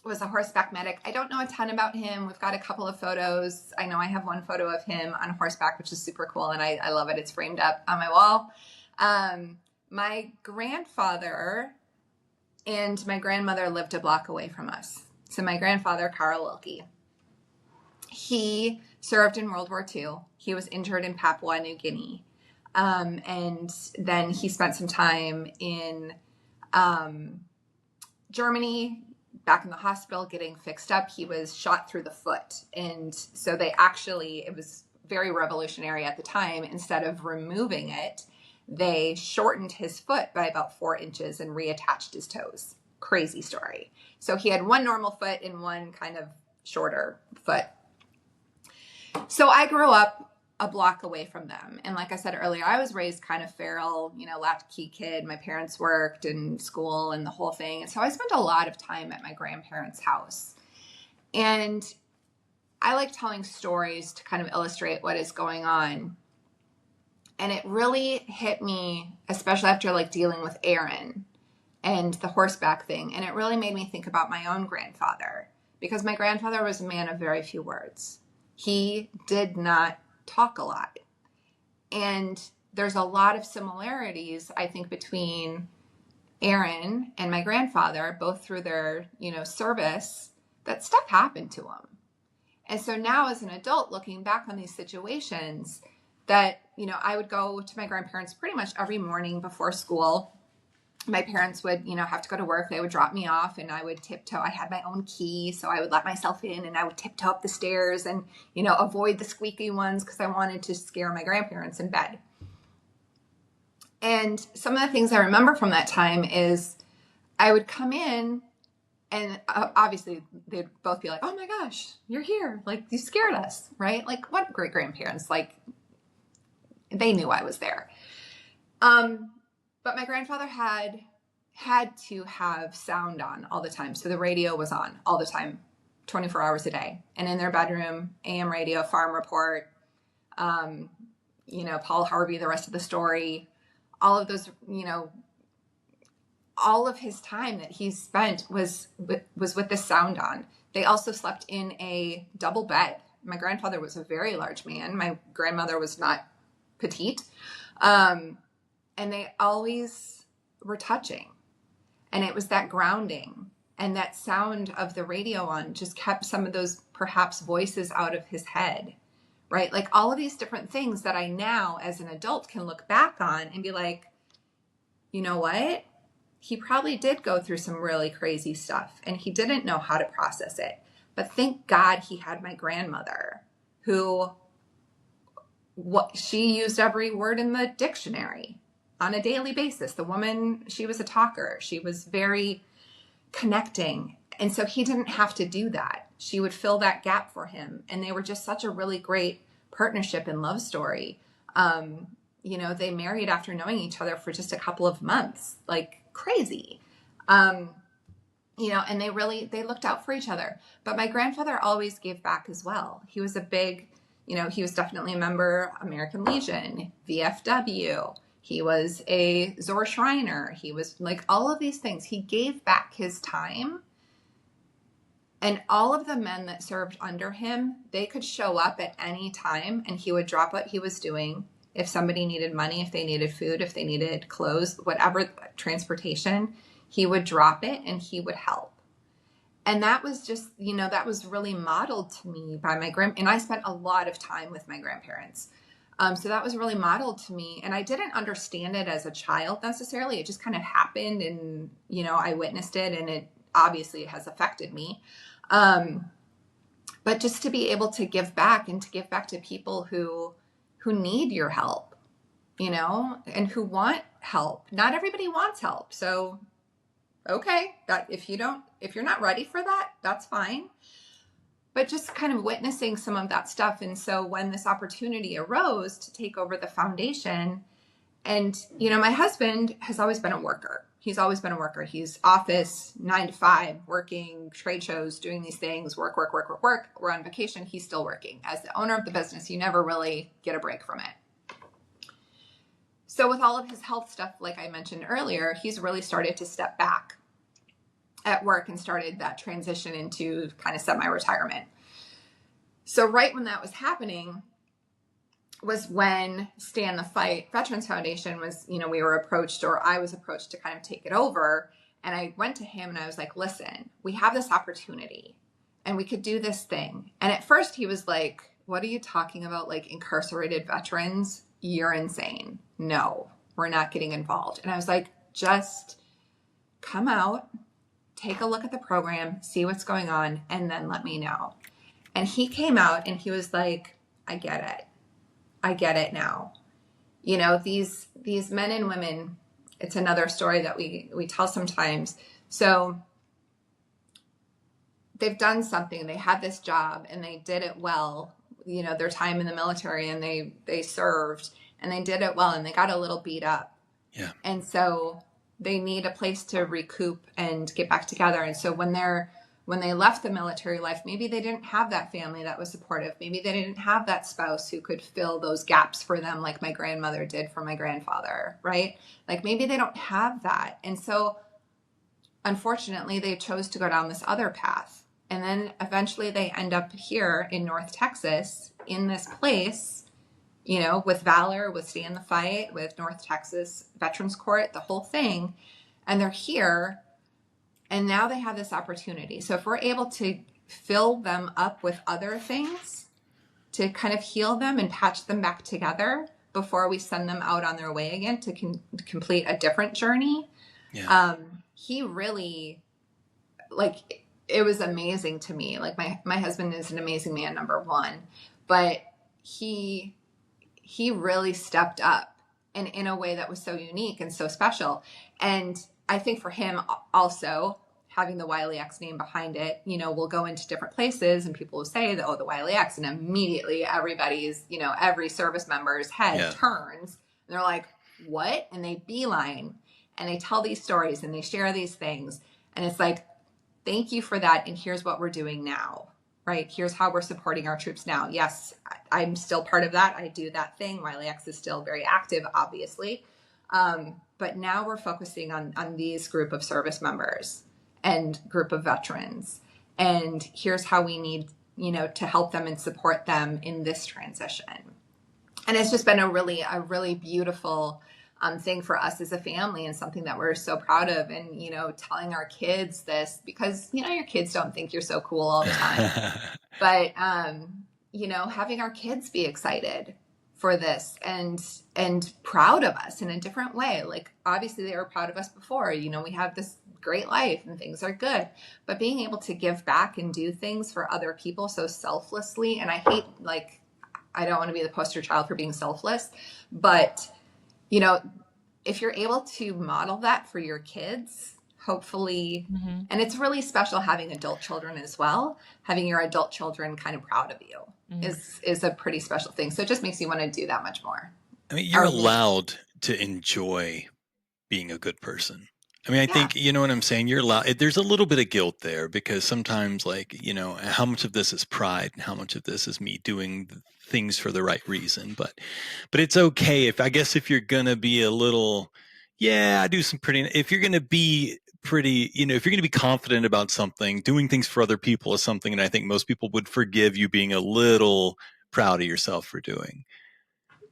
F: was a horseback medic. I don't know a ton about him. We've got a couple of photos. I know I have one photo of him on horseback, which is super cool. And I love it. It's framed up on my wall. My grandfather and my grandmother lived a block away from us. So my grandfather, Carl Wilkie, he served in World War II. He was injured in Papua New Guinea. And then he spent some time in Germany, back in the hospital, getting fixed up. He was shot through the foot. And so it was very revolutionary at the time. Instead of removing it, they shortened his foot by about 4 inches and reattached his toes. Crazy story. So he had one normal foot and one kind of shorter foot. So I grew up a block away from them. And like I said earlier, I was raised kind of feral, latchkey kid. My parents worked in school and the whole thing. And so I spent a lot of time at my grandparents' house. And I like telling stories to kind of illustrate what is going on. And it really hit me, especially after like dealing with Aaron and the horseback thing. And it really made me think about my own grandfather, because my grandfather was a man of very few words. He did not talk a lot. And there's a lot of similarities, I think, between Aaron and my grandfather, both through their, service, that stuff happened to him. And so now as an adult, looking back on these situations, that, I would go to my grandparents pretty much every morning before school. My parents would, have to go to work. They would drop me off and I would tiptoe. I had my own key, so I would let myself in and I would tiptoe up the stairs and, avoid the squeaky ones because I wanted to scare my grandparents in bed. And some of the things I remember from that time is I would come in and obviously they'd both be like, "Oh my gosh, you're here. Like, you scared us," right? Like, what great grandparents, like, they knew I was there. But my grandfather had to have sound on all the time. So the radio was on all the time, 24 hours a day. And in their bedroom, AM radio, Farm Report, Paul Harvey, the rest of the story, all of those, all of his time that he spent was with the sound on. They also slept in a double bed. My grandfather was a very large man. My grandmother was not petite. And they always were touching. And it was that grounding and that sound of the radio on just kept some of those perhaps voices out of his head, right? Like all of these different things that I now as an adult can look back on and be like, you know what? He probably did go through some really crazy stuff and he didn't know how to process it. But thank God he had my grandmother who she used every word in the dictionary on a daily basis. The woman, she was a talker. She was very connecting. And so he didn't have to do that. She would fill that gap for him. And they were just such a really great partnership and love story. You know, they married after knowing each other for just a couple of months, like crazy. You know, and they looked out for each other. But my grandfather always gave back as well. He was a big, you know, he was definitely a member of American Legion, VFW. He was a Zor Shriner. He was like all of these things. He gave back his time. And all of the men that served under him, they could show up at any time and he would drop what he was doing. If somebody needed money, if they needed food, if they needed clothes, whatever, transportation, he would drop it and he would help. And that was just, you know, that was really modeled to me by my and I spent a lot of time with my grandparents. So that was really modeled to me. And I didn't understand it as a child necessarily. It just kind of happened and, you know, I witnessed it and it obviously has affected me. But just to be able to give back and to give back to people who need your help, you know, and who want help. Not everybody wants help. So, okay, that if you're not ready for that, that's fine. But just kind of witnessing some of that stuff. And so when this opportunity arose to take over the foundation, and, you know, my husband has always been a worker. He's always been a worker. He's office 9 to 5, working trade shows, doing these things, work. We're on vacation. He's still working. As the owner of the business, you never really get a break from it. So with all of his health stuff, like I mentioned earlier, he's really started to step back at work and started that transition into kind of semi-retirement. So right when that was happening was when Stand the Fight Veterans Foundation was, you know, we were approached, or I was approached to kind of take it over. And I went to him and I was like, listen, we have this opportunity and we could do this thing. And at first he was like, what are you talking about? Like incarcerated veterans? You're insane. No, we're not getting involved. And I was like, just come out, take a look at the program, see what's going on, and then let me know. And he came out and he was like, I get it. I get it now. You know, these men and women, it's another story that we tell sometimes. So they've done something, they had this job and they did it well, you know, their time in the military, and they served and they did it well and they got a little beat up.
D: Yeah.
F: And so they need a place to recoup and get back together. And so when they left the military life, maybe they didn't have that family that was supportive. Maybe they didn't have that spouse who could fill those gaps for them, like my grandmother did for my grandfather, right? Like maybe they don't have that. And so unfortunately, they chose to go down this other path. And then eventually they end up here in North Texas in this place, you know, with Valor, with Stand the Fight, with North Texas Veterans Court, the whole thing. And they're here. And now they have this opportunity. So if we're able to fill them up with other things to kind of heal them and patch them back together before we send them out on their way again to complete a different journey. Yeah. He really, like, it was amazing to me. Like my husband is an amazing man, number one, but he really stepped up and in a way that was so unique and so special. And I think for him also, having the Wiley X name behind it, you know, we'll go into different places and people will say that, oh, the Wiley X, and immediately everybody's, you know, every service member's head turns and they're like, what? And they beeline and they tell these stories and they share these things. And it's like, thank you for that. And here's what we're doing now, right? Here's how we're supporting our troops now. Yes, I'm still part of that. I do that thing. Wiley X is still very active, obviously. But now we're focusing on these group of service members and group of veterans. And here's how we need, you know, to help them and support them in this transition. And it's just been a really beautiful thing for us as a family, and something that we're so proud of. And, you know, telling our kids this, because, you know, your kids don't think you're so cool all the time, but, you know, having our kids be excited for this and proud of us in a different way. Like, obviously they were proud of us before, you know, we have this great life and things are good, but being able to give back and do things for other people so selflessly. And I hate, like, I don't want to be the poster child for being selfless, but, you know, if you're able to model that for your kids, hopefully.
C: Mm-hmm.
F: And it's really special having adult children as well. Having your adult children kind of proud of you is a pretty special thing. So it just makes you want to do that much more.
D: I mean, you're allowed to enjoy being a good person. I mean, I think, you know what I'm saying? You're allowed, there's a little bit of guilt there because sometimes, like, you know, how much of this is pride and how much of this is me doing things for the right reason. But it's okay if you're going to be a little, I do some pretty, if you're going to be pretty, you know, if you're going to be confident about something, doing things for other people is something that I think most people would forgive you being a little proud of yourself for doing.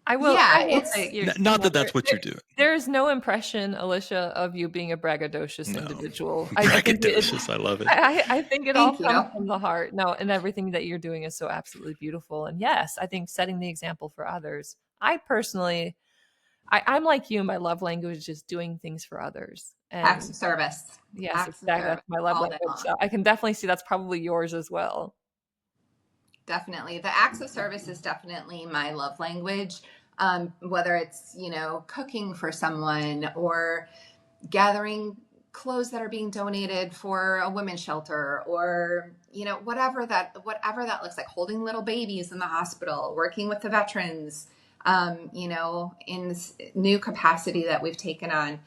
C: I will say,
D: not that that's what you're doing.
C: There is no impression, Alicia, of you being a braggadocious individual.
D: Braggadocious, I love it.
C: I think it all comes from the heart. No, and everything that you're doing is so absolutely beautiful. And yes, I think setting the example for others. I personally, I'm like you. My love language is doing things for others. And
F: acts of service.
C: Yes, exactly. That's my love language. So I can definitely see that's probably yours as well.
F: Definitely. The acts of service is definitely my love language. Whether it's, you know, cooking for someone or gathering clothes that are being donated for a women's shelter or, you know, whatever that looks like, holding little babies in the hospital, working with the veterans, you know, in this new capacity that we've taken on,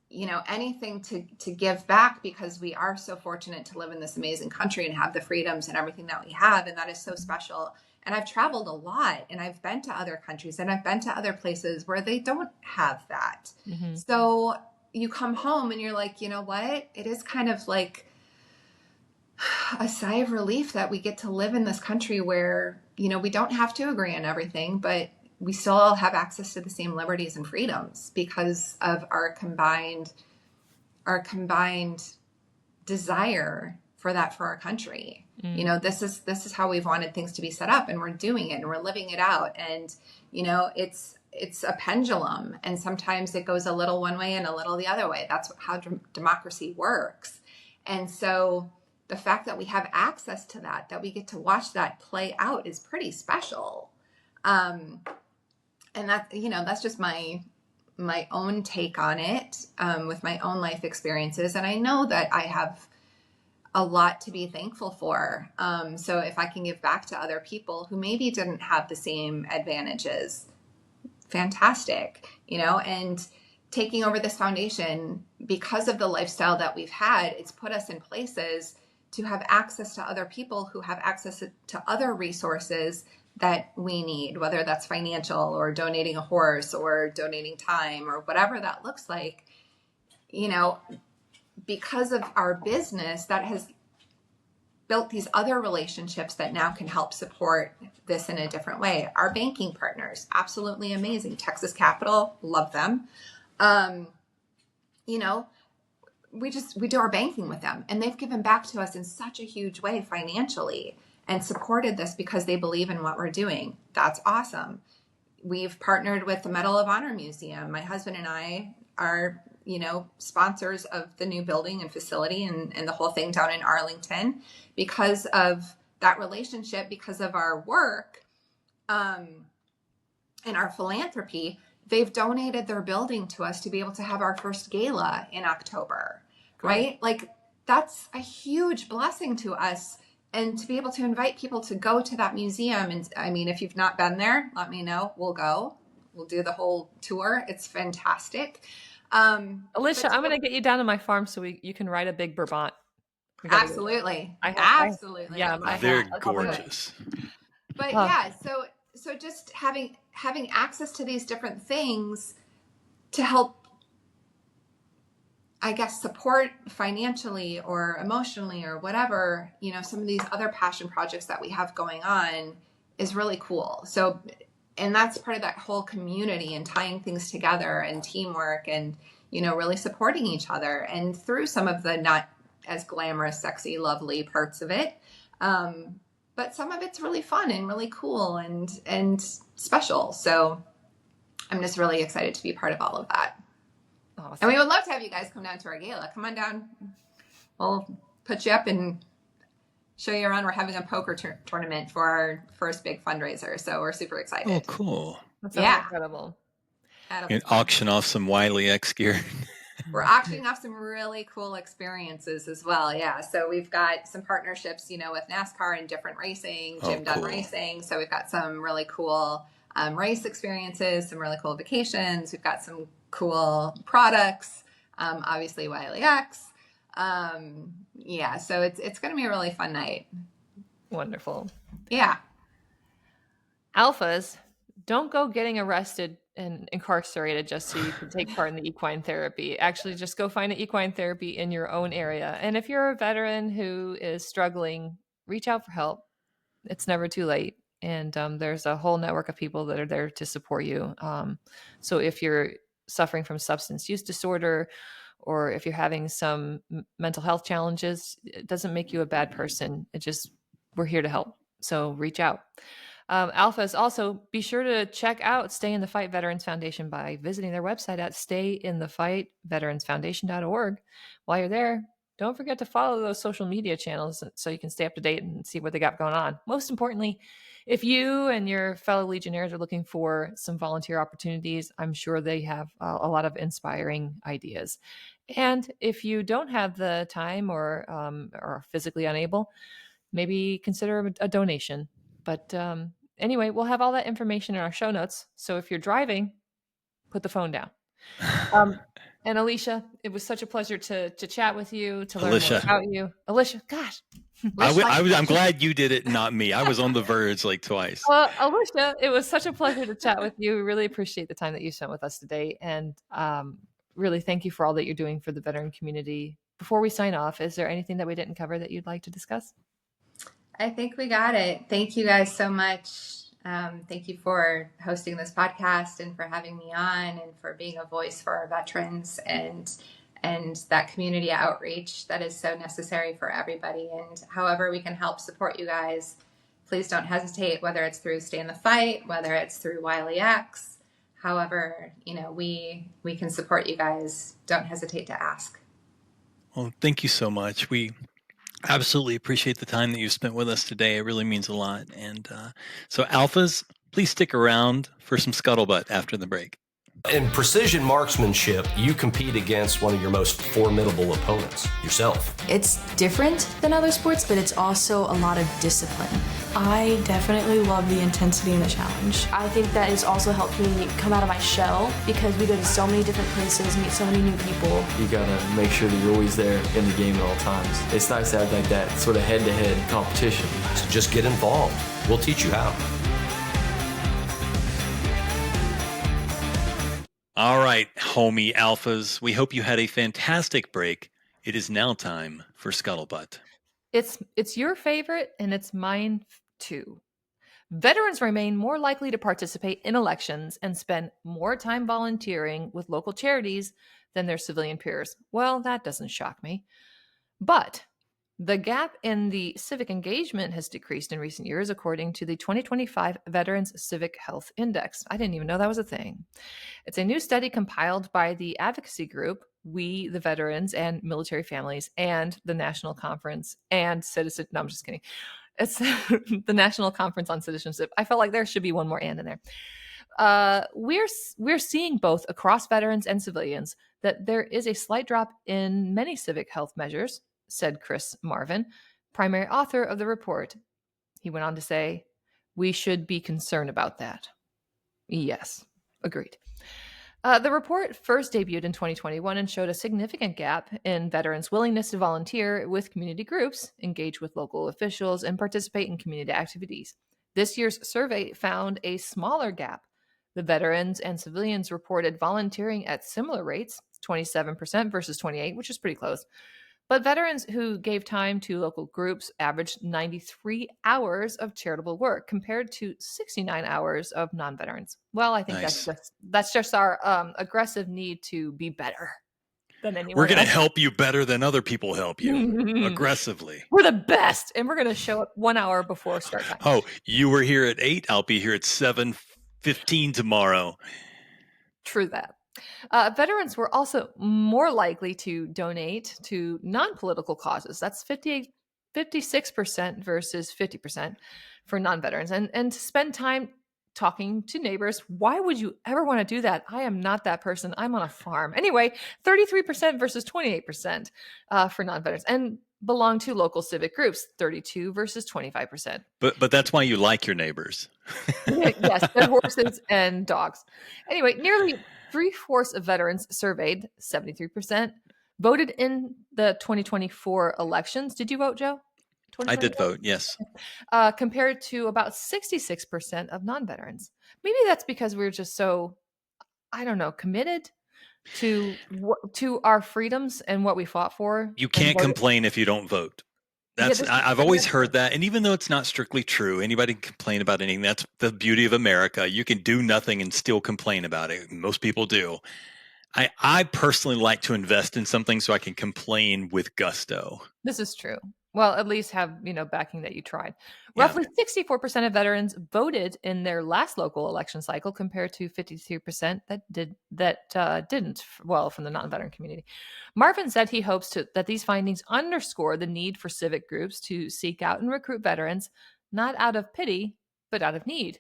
F: you know, anything to give back because we are so fortunate to live in this amazing country and have the freedoms and everything that we have. And that is so special. And I've traveled a lot and I've been to other countries and I've been to other places where they don't have that. Mm-hmm. So you come home and you're like, you know what? It is kind of like a sigh of relief that we get to live in this country where, you know, we don't have to agree on everything, but we still have access to the same liberties and freedoms because of our combined desire for that for our country. You know, this is how we've wanted things to be set up, and we're doing it and we're living it out. And, you know, it's a pendulum, and sometimes it goes a little one way and a little the other way. That's how democracy works. And so the fact that we have access to that we get to watch that play out is pretty special. And that, you know, that's just my own take on it, with my own life experiences. And I know that I have a lot to be thankful for. So if I can give back to other people who maybe didn't have the same advantages, fantastic, you know, and taking over this foundation because of the lifestyle that we've had, it's put us in places to have access to other people who have access to other resources that we need, whether that's financial or donating a horse or donating time or whatever that looks like. You know, because of our business that has built these other relationships that now can help support this in a different way. Our banking partners, absolutely amazing. Texas Capital, love them. You know, we do our banking with them, and they've given back to us in such a huge way financially and supported this because they believe in what we're doing. That's awesome. We've partnered with the Medal of Honor Museum. My husband and I are, you know, sponsors of the new building and facility and the whole thing down in Arlington because of that relationship, because of our work, and our philanthropy. They've donated their building to us to be able to have our first gala in October, right? Like, that's a huge blessing to us. And to be able to invite people to go to that museum. And I mean, if you've not been there, let me know. We'll go. We'll do the whole tour. It's fantastic.
C: Alicia, I'm going to get you down to my farm so you can ride a big Brabant.
F: Absolutely. Absolutely.
D: They're gorgeous.
F: But yeah, so just having access to these different things to help, I guess, support financially or emotionally or whatever, you know, some of these other passion projects that we have going on is really cool. So, and that's part of that whole community and tying things together and teamwork and, you know, really supporting each other and through some of the not as glamorous, sexy, lovely parts of it. But some of it's really fun and really cool and special. So I'm just really excited to be part of all of that. Awesome. And we would love to have you guys come down to our gala. Come on down. We'll put you up and show you around. We're having a poker tournament for our first big fundraiser. So we're super excited.
D: Oh, cool.
C: That sounds incredible.
D: And auction off some Wiley X gear.
F: we're auctioning off some really cool experiences as well. Yeah. So we've got some partnerships, with NASCAR and different racing, Jim Dunn
D: cool.
F: Racing. So we've got some really cool race experiences, some really cool vacations. We've got some cool products, obviously Wiley X. So it's going to be a really fun night.
C: Wonderful.
F: Yeah.
C: Alphas, don't go getting arrested and incarcerated just so you can take part in the equine therapy. Actually, just go find an equine therapy in your own area. And if you're a veteran who is struggling, reach out for help. It's never too late. And there's a whole network of people that are there to support you. So if you're suffering from substance use disorder, or if you're having some mental health challenges, it doesn't make you a bad person. We're here to help. So reach out. Alphas, also be sure to check out Stay in the Fight Veterans Foundation by visiting their website at stayinthefightveteransfoundation.org. While you're there, don't forget to follow those social media channels so you can stay up to date and see what they got going on. Most importantly, if you and your fellow Legionnaires are looking for some volunteer opportunities, I'm sure they have a lot of inspiring ideas. And if you don't have the time or are physically unable, maybe consider a donation. But anyway, we'll have all that information in our show notes. So if you're driving, put the phone down. And Alicia, it was such a pleasure to chat with you, to learn more about you. Alicia, gosh.
D: I'm glad you did it, not me. I was on the verge like twice.
C: Well, Alicia, it was such a pleasure to chat with you. We really appreciate the time that you spent with us today. And really thank you for all that you're doing for the veteran community. Before we sign off, is there anything that we didn't cover that you'd like to discuss?
F: I think we got it. Thank you guys so much. Thank you for hosting this podcast and for having me on and for being a voice for our veterans and that community outreach that is so necessary for everybody. And however we can help support you guys, please don't hesitate, whether it's through Stay in the Fight, whether it's through Wiley X, however, we can support you guys. Don't hesitate to ask.
D: Well, thank you so much. We absolutely appreciate the time that you spent with us today. It really means a lot. And so Alphas, please stick around for some scuttlebutt after the break.
G: In precision marksmanship, you compete against one of your most formidable opponents, yourself.
H: It's different than other sports, but it's also a lot of discipline.
I: I definitely love the intensity and the challenge.
H: I think that has also helped me come out of my shell because we go to so many different places, meet so many new people.
J: You gotta make sure that you're always there in the game at all times. It's nice to have like that sort of head-to-head competition.
G: So just get involved. We'll teach you how.
D: All right, homie Alphas, we hope you had a fantastic break. It is now time for Scuttlebutt.
C: It's your favorite, and it's mine too. Veterans remain more likely to participate in elections and spend more time volunteering with local charities than their civilian peers. Well, that doesn't shock me. But the gap in the civic engagement has decreased in recent years, according to the 2025 Veterans Civic Health Index. I didn't even know that was a thing. It's a new study compiled by the advocacy group, We the Veterans and Military Families, and the National Conference and Citizen. No, I'm just kidding. It's the National Conference on Citizenship. I felt like there should be one more "and" in there. We're seeing both across veterans and civilians that there is a slight drop in many civic health measures, said Chris Marvin, primary author of the report. He went on to say, "We should be concerned about that." Yes, agreed. The report first debuted in 2021 and showed a significant gap in veterans' willingness to volunteer with community groups, engage with local officials, and participate in community activities. This year's survey found a smaller gap. The veterans and civilians reported volunteering at similar rates, 27% versus 28%, which is pretty close. But veterans who gave time to local groups averaged 93 hours of charitable work compared to 69 hours of non-veterans. Well, I think
D: Nice.
C: that's just our aggressive need to be better than anyone
D: We're going to
C: else.
D: help you better than other people help you aggressively.
C: We're the best, and we're going to show up 1 hour before start time.
D: Oh, you were here at 8. I'll be here at 7:15 tomorrow.
C: True that. Veterans were also more likely to donate to non-political causes. That's 56% versus 50% for non-veterans, and to spend time talking to neighbors. Why would you ever want to do that? I am not that person. I'm on a farm. Anyway, 33% versus 28% for non-veterans, and belong to local civic groups, 32 versus 25%.
D: But that's why you like your neighbors.
C: Yes, they're horses and dogs. Anyway, nearly 3/4 of veterans surveyed, 73%, voted in the 2024 elections. Did you vote, Joe?
D: I did vote, yes.
C: Compared to about 66% of non-veterans. Maybe that's because we're just so, I don't know, committed to our freedoms and what we fought for.
D: You can't complain if you don't vote. I've always heard that. And even though it's not strictly true, anybody can complain about anything. That's the beauty of America. You can do nothing and still complain about it. Most people do. I personally like to invest in something so I can complain with gusto.
C: This is true. Well, at least have, backing that you tried. Roughly 64% of veterans voted in their last local election cycle, compared to 53% that didn't. Well, from the non-veteran community. Marvin said he hopes that these findings underscore the need for civic groups to seek out and recruit veterans, not out of pity, but out of need.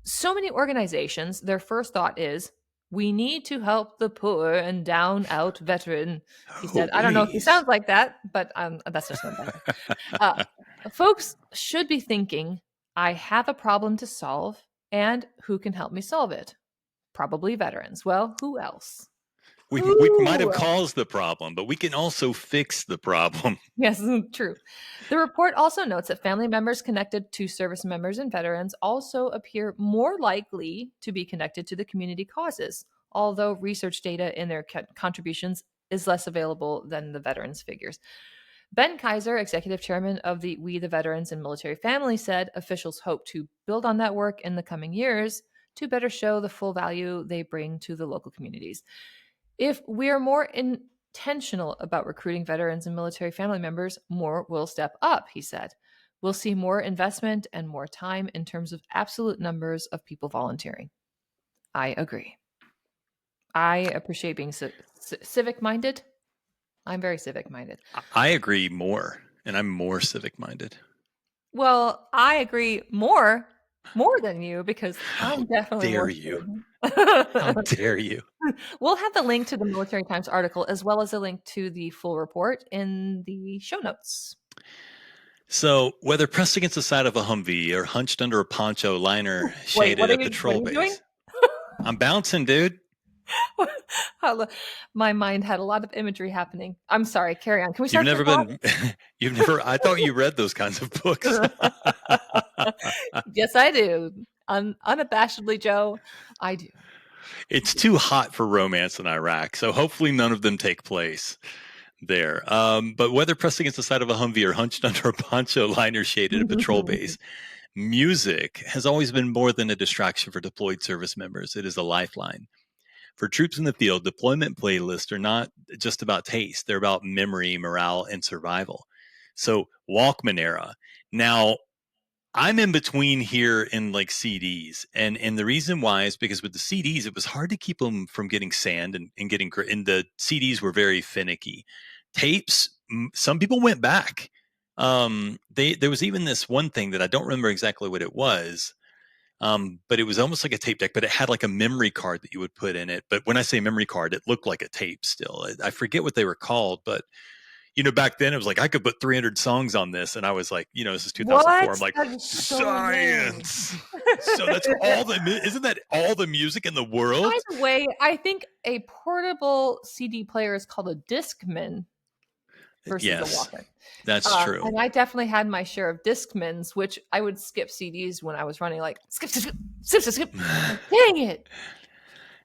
C: So many organizations, their first thought is, we need to help the poor and down out veteran, he said. I don't know if he sounds like that, but that's just not better. Folks should be thinking, I have a problem to solve, and who can help me solve it? Probably veterans. Well, who else?
D: We might have caused the problem, but we can also fix the problem.
C: Yes, true. The report also notes that family members connected to service members and veterans also appear more likely to be connected to the community causes, although research data in their contributions is less available than the veterans' figures. Ben Kaiser, executive chairman of the We the Veterans and Military Family, said officials hope to build on that work in the coming years to better show the full value they bring to the local communities. If we are more intentional about recruiting veterans and military family members, more will step up, he said. We'll see more investment and more time in terms of absolute numbers of people volunteering. I agree. I appreciate being civic-minded. I'm very civic-minded.
D: I agree more, and I'm more civic-minded.
C: Well, I agree more than you, because I'm definitely
D: How dare you? How dare you?
C: We'll have the link to the Military Times article, as well as a link to the full report, in the show notes.
D: So, whether pressed against the side of a Humvee or hunched under a poncho liner shaded at patrol base, I'm bouncing, dude.
C: My mind had a lot of imagery happening. I'm sorry. Carry on. Can we start?
D: You've never. I thought you read those kinds of books.
C: Yes, I do. Unabashedly, Joe, I do.
D: It's too hot for romance in Iraq, so hopefully none of them take place there. But whether pressed against the side of a Humvee or hunched under a poncho liner shaded at a patrol base, music has always been more than a distraction for deployed service members. It is a lifeline. For troops in the field, deployment playlists are not just about taste. They're about memory, morale, and survival. So Walkman era. Now, I'm in between here in like CDs. And the reason why is because with the CDs, it was hard to keep them from getting sand and the CDs were very finicky. Tapes, some people went back. There was even this one thing that I don't remember exactly what it was. But it was almost like a tape deck, but it had like a memory card that you would put in it. But when I say memory card, it looked like a tape still. I forget what they were called, but back then it was like, I could put 300 songs on this. And I was like, this is 2004.
C: What?
D: I'm like, science. So that's isn't that all the music in the world?
C: By the way, I think a portable CD player is called a Discman versus a Walkman.
D: That's true.
C: And I definitely had my share of Discmans, which I would skip CDs when I was running, like skip. Dang it.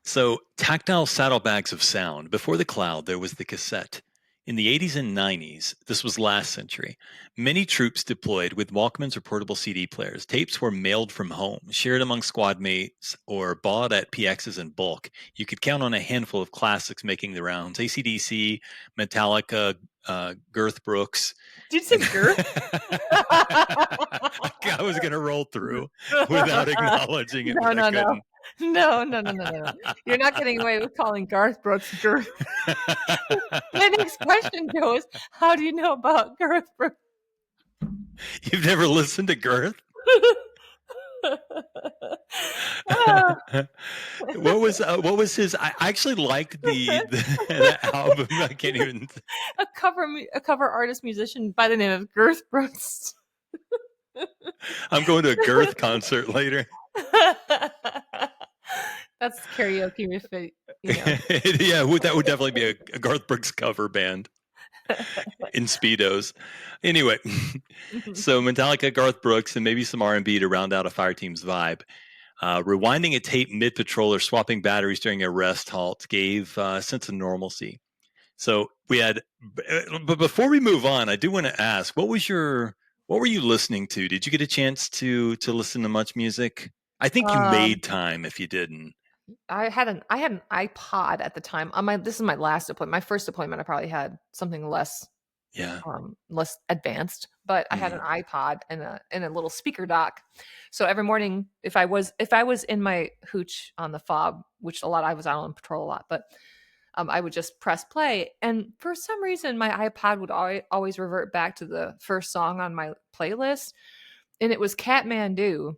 D: So tactile saddlebags of sound. Before the cloud, there was the cassette. In the 80s and 90s, this was last century, many troops deployed with Walkmans or portable CD players. Tapes were mailed from home, shared among squad mates, or bought at PXs in bulk. You could count on a handful of classics making the rounds. AC/DC, Metallica, Garth Brooks.
C: Did you say Garth?
D: I was going to roll through without acknowledging it.
C: No. No. You're not getting away with calling Garth Brooks Garth. My next question, Joe, is how do you know about Garth Brooks?
D: You've never listened to Garth? What was his? I actually liked the album. I can't even.
C: A cover artist musician by the name of Girth Brooks.
D: I'm going to a Girth concert later.
C: That's karaoke if it,
D: Yeah, that would definitely be a Garth Brooks cover band in Speedos. Anyway, so Metallica, Garth Brooks, and maybe some R&B to round out a Fireteam's vibe. Rewinding a tape mid-patrol or swapping batteries during a rest halt gave a sense of normalcy. So we had, but before we move on, I do want to ask, what were you listening to? Did you get a chance to listen to much music? I think you made time if you didn't.
C: I had an iPod at the time. This is my last deployment. My first deployment, I probably had something less advanced, but I had an iPod and a little speaker dock. So every morning, if I was in my hooch on the fob, which I was out on patrol a lot, but I would just press play, and for some reason, my iPod would always revert back to the first song on my playlist, and it was Kathmandu.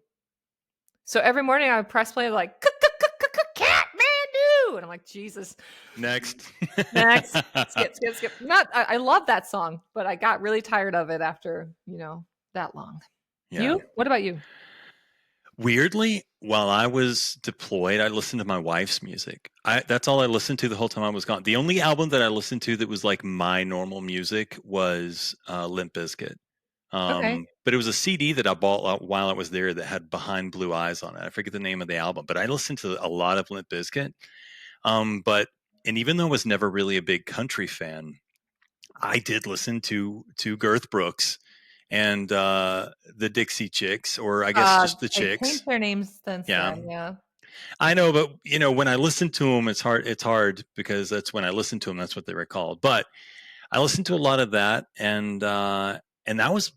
C: So every morning I would press play like Kathmandu, and I'm like, Jesus.
D: Next.
C: Skip. I love that song, but I got really tired of it after, that long.
D: Yeah.
C: You? What about you?
D: Weirdly, while I was deployed, I listened to my wife's music. That's all I listened to the whole time I was gone. The only album that I listened to that was like my normal music was Limp Bizkit.
C: Okay.
D: But it was a CD that I bought while I was there that had Behind Blue Eyes on it. I forget the name of the album, but I listened to a lot of Limp Bizkit. And even though I was never really a big country fan, I did listen to Girth Brooks and the Dixie Chicks, or I guess just the Chicks.
C: They changed their names then. Yeah.
D: I know, but when I listen to them, it's hard because that's when I listen to them. That's what they were called. But I listened to a lot of that, and that was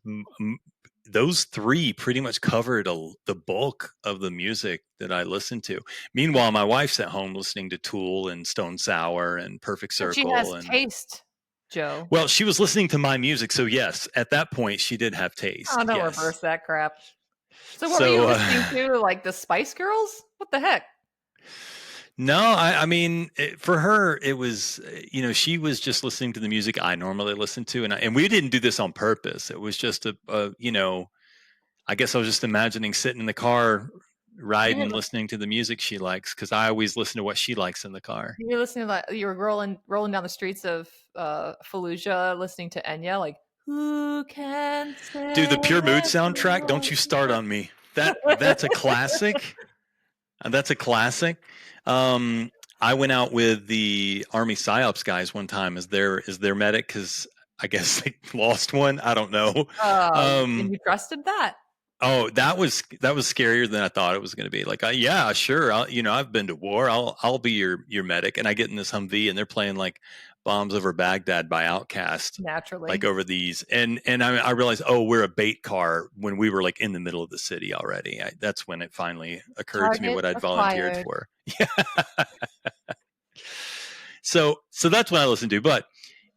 D: those three pretty much covered the bulk of the music that I listened to. Meanwhile, my wife's at home listening to Tool and Stone Sour and Perfect Circle.
C: She has taste, Joe.
D: Well, she was listening to my music, so yes, at that point she did have taste.
C: Oh, don't reverse that crap. So what were you listening to? Like the Spice Girls? What the heck?
D: No, I mean, for her, it was, she was just listening to the music I normally listen to. And we didn't do this on purpose. It was just I guess I was just imagining sitting in the car, riding, listening to the music she likes. Cause I always listen to what she likes in the car.
C: You're listening to you were rolling down the streets of Fallujah, listening to Enya, like, who can say
D: Dude, the Pure Mood soundtrack. Don't you start on me. That's a classic. That's a classic. I went out with the Army PsyOps guys one time as their medic because I guess they lost one. I don't know.
C: And you trusted that?
D: Oh, that was scarier than I thought it was going to be. Like, yeah, sure. I've been to war. I'll be your medic. And I get in this Humvee and they're playing like Bombs Over Baghdad by Outkast.
C: Naturally.
D: Like over these. And I realized, we're a bait car when we were like in the middle of the city already. That's when it finally occurred to me what I'd volunteered for. Yeah. So that's what I listened to. But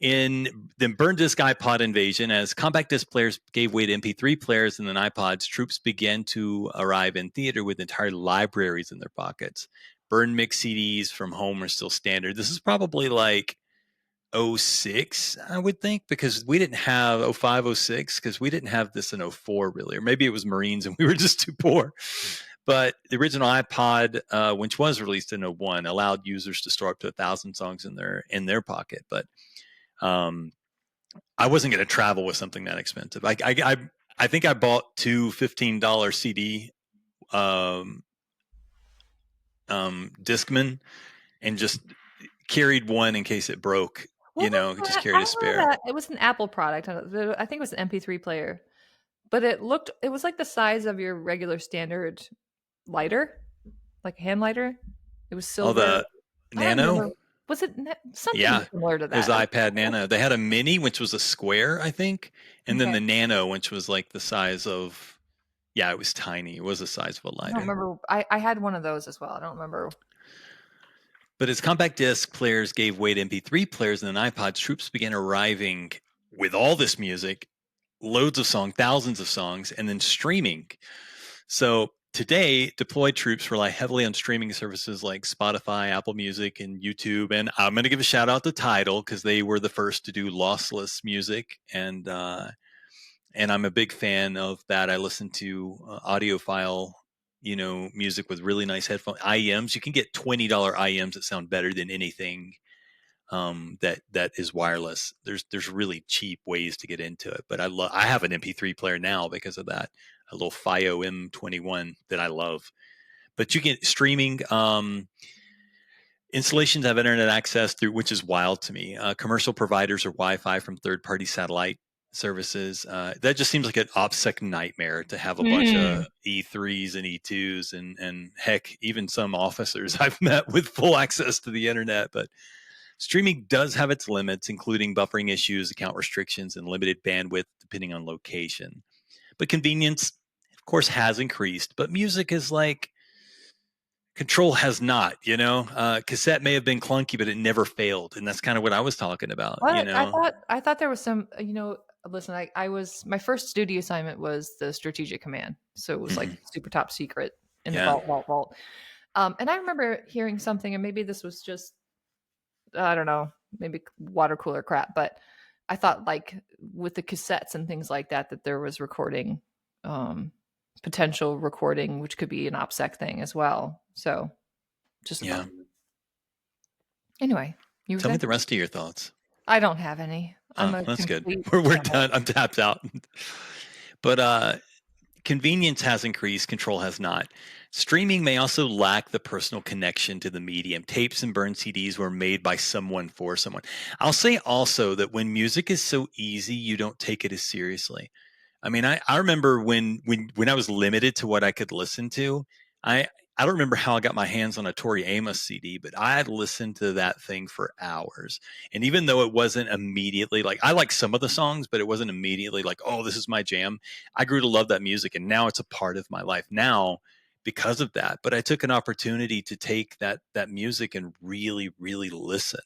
D: in the Burn Disc iPod invasion, as compact disc players gave way to MP3 players and then iPods, troops began to arrive in theater with entire libraries in their pockets. Burn mix CDs from home are still standard. This is probably like 06, I would think, because we didn't have 05, 06, because we didn't have this in 04 really, or maybe it was Marines and we were just too poor. But the original iPod, which was released in 01, allowed users to store up to 1,000 songs in their pocket. But I wasn't going to travel with something that expensive. I think I bought two $15 CD Discman and just carried one in case it broke. Just carried a spare.
C: It was an Apple product. I think it was an MP3 player, but it was like the size of your regular standard lighter, like a hand lighter. It was silver.
D: Oh, the Nano?
C: Was it something similar to that?
D: It was iPad Nano. They had a mini, which was a square, I think, and then the Nano, which was like the size of, it was tiny. It was the size of a lighter.
C: I don't remember. I had one of those as well. I don't remember.
D: But as compact disc players gave way to MP3 players and then iPods, troops began arriving with all this music, loads of songs, thousands of songs, and then streaming. So today, deployed troops rely heavily on streaming services like Spotify, Apple Music, and YouTube. And I'm going to give a shout out to Tidal because they were the first to do lossless music, and I'm a big fan of that. I listen to audiophile, music with really nice headphone IEMs. You can get $20 IEMs that sound better than anything that is wireless. There's really cheap ways to get into it, but I have an MP3 player now because of that, a little FiO M21 that I love. But you get streaming. Installations have internet access through, which is wild to me. Commercial providers or Wi-Fi from third-party satellite services. That just seems like an OPSEC nightmare to have a bunch of E3s and E2s and heck, even some officers I've met with full access to the internet. But streaming does have its limits, including buffering issues, account restrictions, and limited bandwidth depending on location. But convenience, of course, has increased. But music is like Control has not, cassette may have been clunky, but it never failed. And that's kind of what I was talking about.
C: What? I thought there was some, listen, my first studio assignment was the Strategic Command. So it was like super top secret in the vault. And I remember hearing something, and maybe this was just, I don't know, maybe water cooler crap, but I thought like with the cassettes and things like that there was recording, potential recording, which could be an OPSEC thing as well. So just anyway, you
D: tell me the rest of your thoughts.
C: I don't have any.
D: That's good. We're done. I'm tapped out. But convenience has increased, Control has not. Streaming may also lack the personal connection to the medium. Tapes and burned CDs were made by someone for someone. I'll say also that when music is so easy, you don't take it as seriously. I mean, I remember when I was limited to what I could listen to, I don't remember how I got my hands on a Tori Amos CD, but I had listened to that thing for hours. And even though it wasn't immediately like, I like some of the songs, but it wasn't immediately like, oh, this is my jam. I grew to love that music, and now it's a part of my life now because of that. But I took an opportunity to take that music and really, really listen.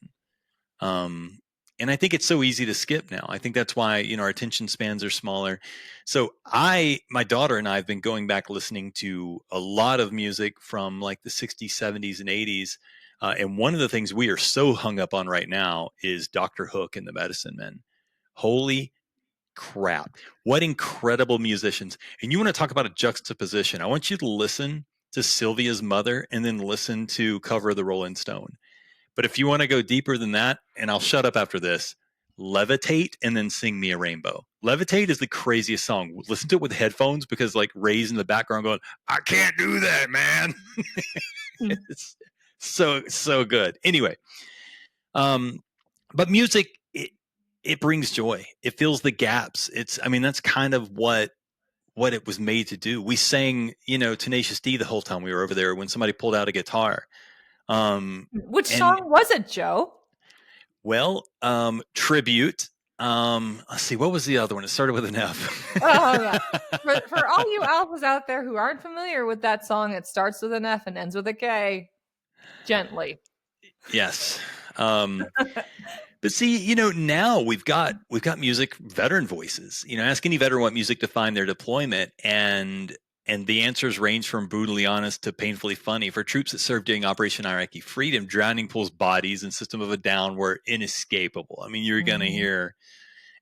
D: And I think it's so easy to skip now. I think that's why, our attention spans are smaller. So my daughter and I have been going back listening to a lot of music from like the 60s, 70s, and 80s. And one of the things we are so hung up on right now is Dr. Hook and the Medicine Men. Holy crap. What incredible musicians. And you want to talk about a juxtaposition. I want you to listen to Sylvia's mother and then listen to Cover of the Rolling Stone. But if you want to go deeper than that, and I'll shut up after this, Levitate and then Sing Me a Rainbow. Levitate is the craziest song. Listen to it with headphones because like Ray's in the background going, I can't do that, man. It's so good. Anyway, but music, it brings joy. It fills the gaps. That's kind of what it was made to do. We sang, Tenacious D the whole time we were over there when somebody pulled out a guitar.
C: Which song was it, Joe?
D: Well, Tribute. Let's see, what was the other one? It started with an F.
C: Oh yeah. For all you alphas out there who aren't familiar with that song, it starts with an F and ends with a K. Gently.
D: Yes. But see, now we've got music veteran voices. Ask any veteran what music defined their deployment, and the answers range from brutally honest to painfully funny. For troops that served during Operation Iraqi Freedom, drowning pools, bodies, and System of a Down were inescapable. I mean, you're going to hear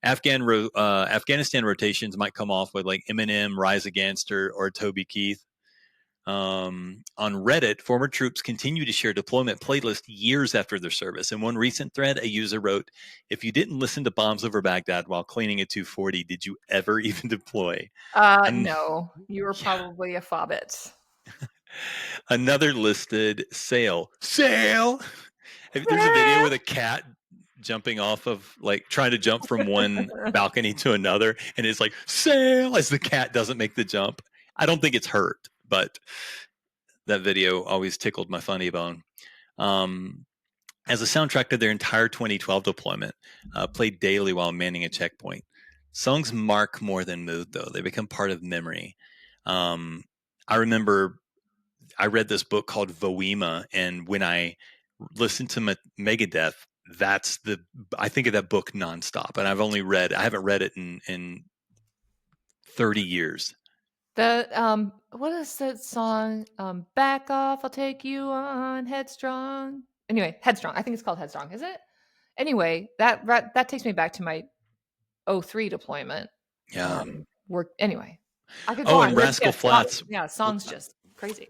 D: Afghanistan rotations might come off with like Eminem, Rise Against, or Toby Keith. On Reddit, former troops continue to share deployment playlists years after their service. In one recent thread, a user wrote, if you didn't listen to Bombs Over Baghdad while cleaning a 240, did you ever even deploy?
C: No, you were probably a fobbit.
D: Another listed Sail. There's a video with a cat jumping off of, like, trying to jump from one balcony to another, and it's like, Sail, as the cat doesn't make the jump. I don't think it's hurt, but that video always tickled my funny bone. As a soundtrack to their entire 2012 deployment, played daily while manning a checkpoint. Songs mark more than mood, though. They become part of memory. I remember I read this book called Voema, and when I listened to Megadeth, I think of that book nonstop. And I haven't read it in 30 years.
C: What is that song? Back off, I'll take you on, Headstrong. Anyway, Headstrong. I think it's called Headstrong, is it? Anyway, that takes me back to my 03 deployment.
D: Yeah.
C: Work anyway. I could go on.
D: And Rascal Flatts.
C: Songs just crazy.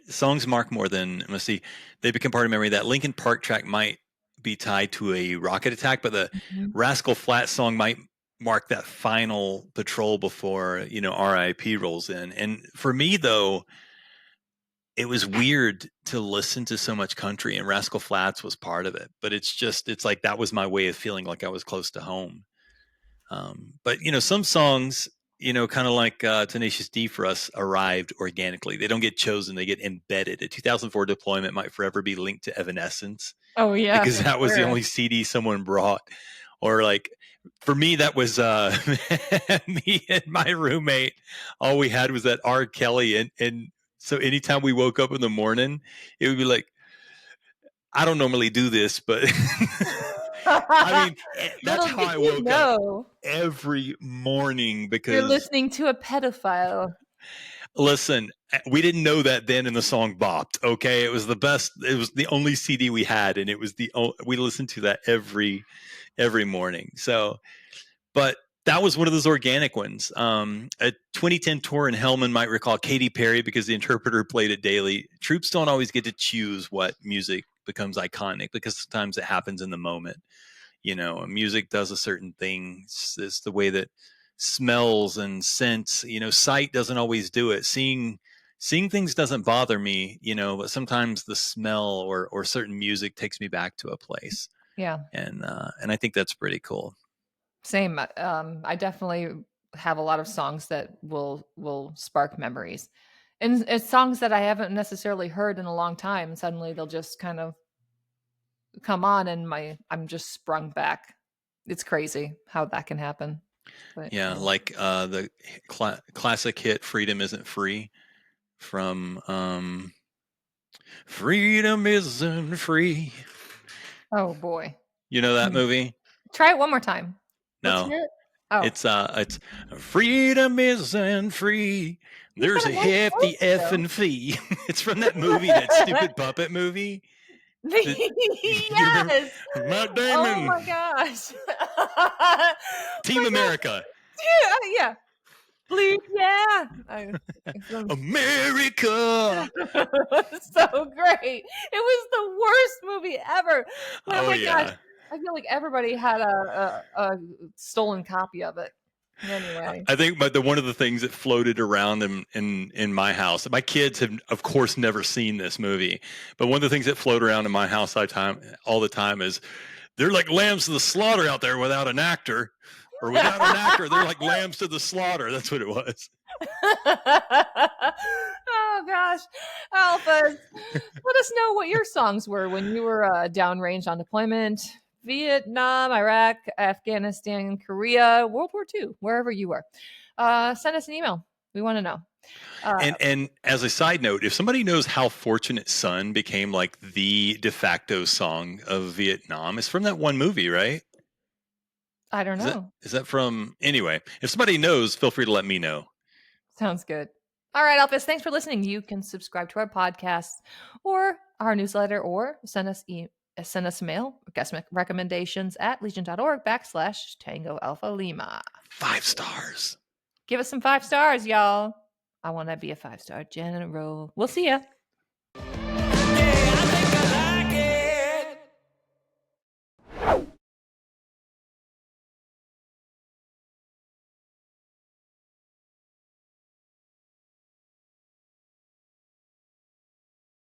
D: Songs mark more than, let's see, they become part of memory. That Linkin Park track might be tied to a rocket attack, but the Rascal Flatts song might mark that final patrol before, RIP rolls in. And for me, though, it was weird to listen to so much country, and Rascal Flatts was part of it. But it's like that was my way of feeling like I was close to home. But, some songs, kind of like Tenacious D for us, arrived organically. They don't get chosen. They get embedded. A 2004 deployment might forever be linked to Evanescence.
C: Oh, yeah.
D: Because that was the only CD someone brought. Or like, for me, that was me and my roommate. All we had was that R. Kelly. And so anytime we woke up in the morning, it would be like, I don't normally do this, but I mean, that's how I woke up every morning, because
C: you're listening to a pedophile.
D: Listen, we didn't know that then, and the song bopped. Okay, it was the best. It was the only CD we had, and it was we listened to that every morning. So, but that was one of those organic ones. A 2010 tour in Hellman might recall Katy Perry because the Interpreter played it daily. Troops don't always get to choose what music becomes iconic, because sometimes it happens in the moment. Music does a certain thing. It's the way that smells and scents, sight doesn't always do it. Seeing things doesn't bother me, but sometimes the smell or certain music takes me back to a place.
C: Yeah.
D: And I think that's pretty cool.
C: Same. I definitely have a lot of songs that will spark memories, and it's songs that I haven't necessarily heard in a long time. And suddenly they'll just kind of come on, and I'm just sprung back. It's crazy how that can happen. But,
D: yeah, like the classic hit "Freedom Isn't Free" from "Freedom Isn't Free."
C: Oh boy,
D: you know that movie?
C: Try it one more time.
D: No, it's "Freedom Isn't Free." There's a hefty effing fee. It's from that movie, that stupid puppet movie.
C: Yes,
D: Matt Damon.
C: Oh my gosh,
D: Team America.
C: Yeah. Please, yeah.
D: America.
C: So great. It was the worst movie ever. Oh my gosh. I feel like everybody had a stolen copy of it. Anyway,
D: I think one of the things that floated around in my house, my kids have, of course, never seen this movie, but one of the things that float around in my house all the time is they're like lambs to the slaughter out there without an actor, or without an actor, they're like lambs to the slaughter. That's what it was.
C: Oh gosh, Alphas, let us know what your songs were when you were downrange on deployment. Vietnam, Iraq, Afghanistan, Korea, World War II, wherever you were. Send us an email. We want to know.
D: And as a side note, if somebody knows how Fortunate Son became like the de facto song of Vietnam, it's from that one movie, right?
C: I don't know.
D: Is that from... Anyway, if somebody knows, feel free to let me know.
C: Sounds good. All right, Alphas, thanks for listening. You can subscribe to our podcast or our newsletter, or send us mail, guest recommendations at legion.org/Tango Alpha Lima.
D: 5 stars.
C: Give us some 5 stars, y'all. I want to be a 5-star general. We'll see ya.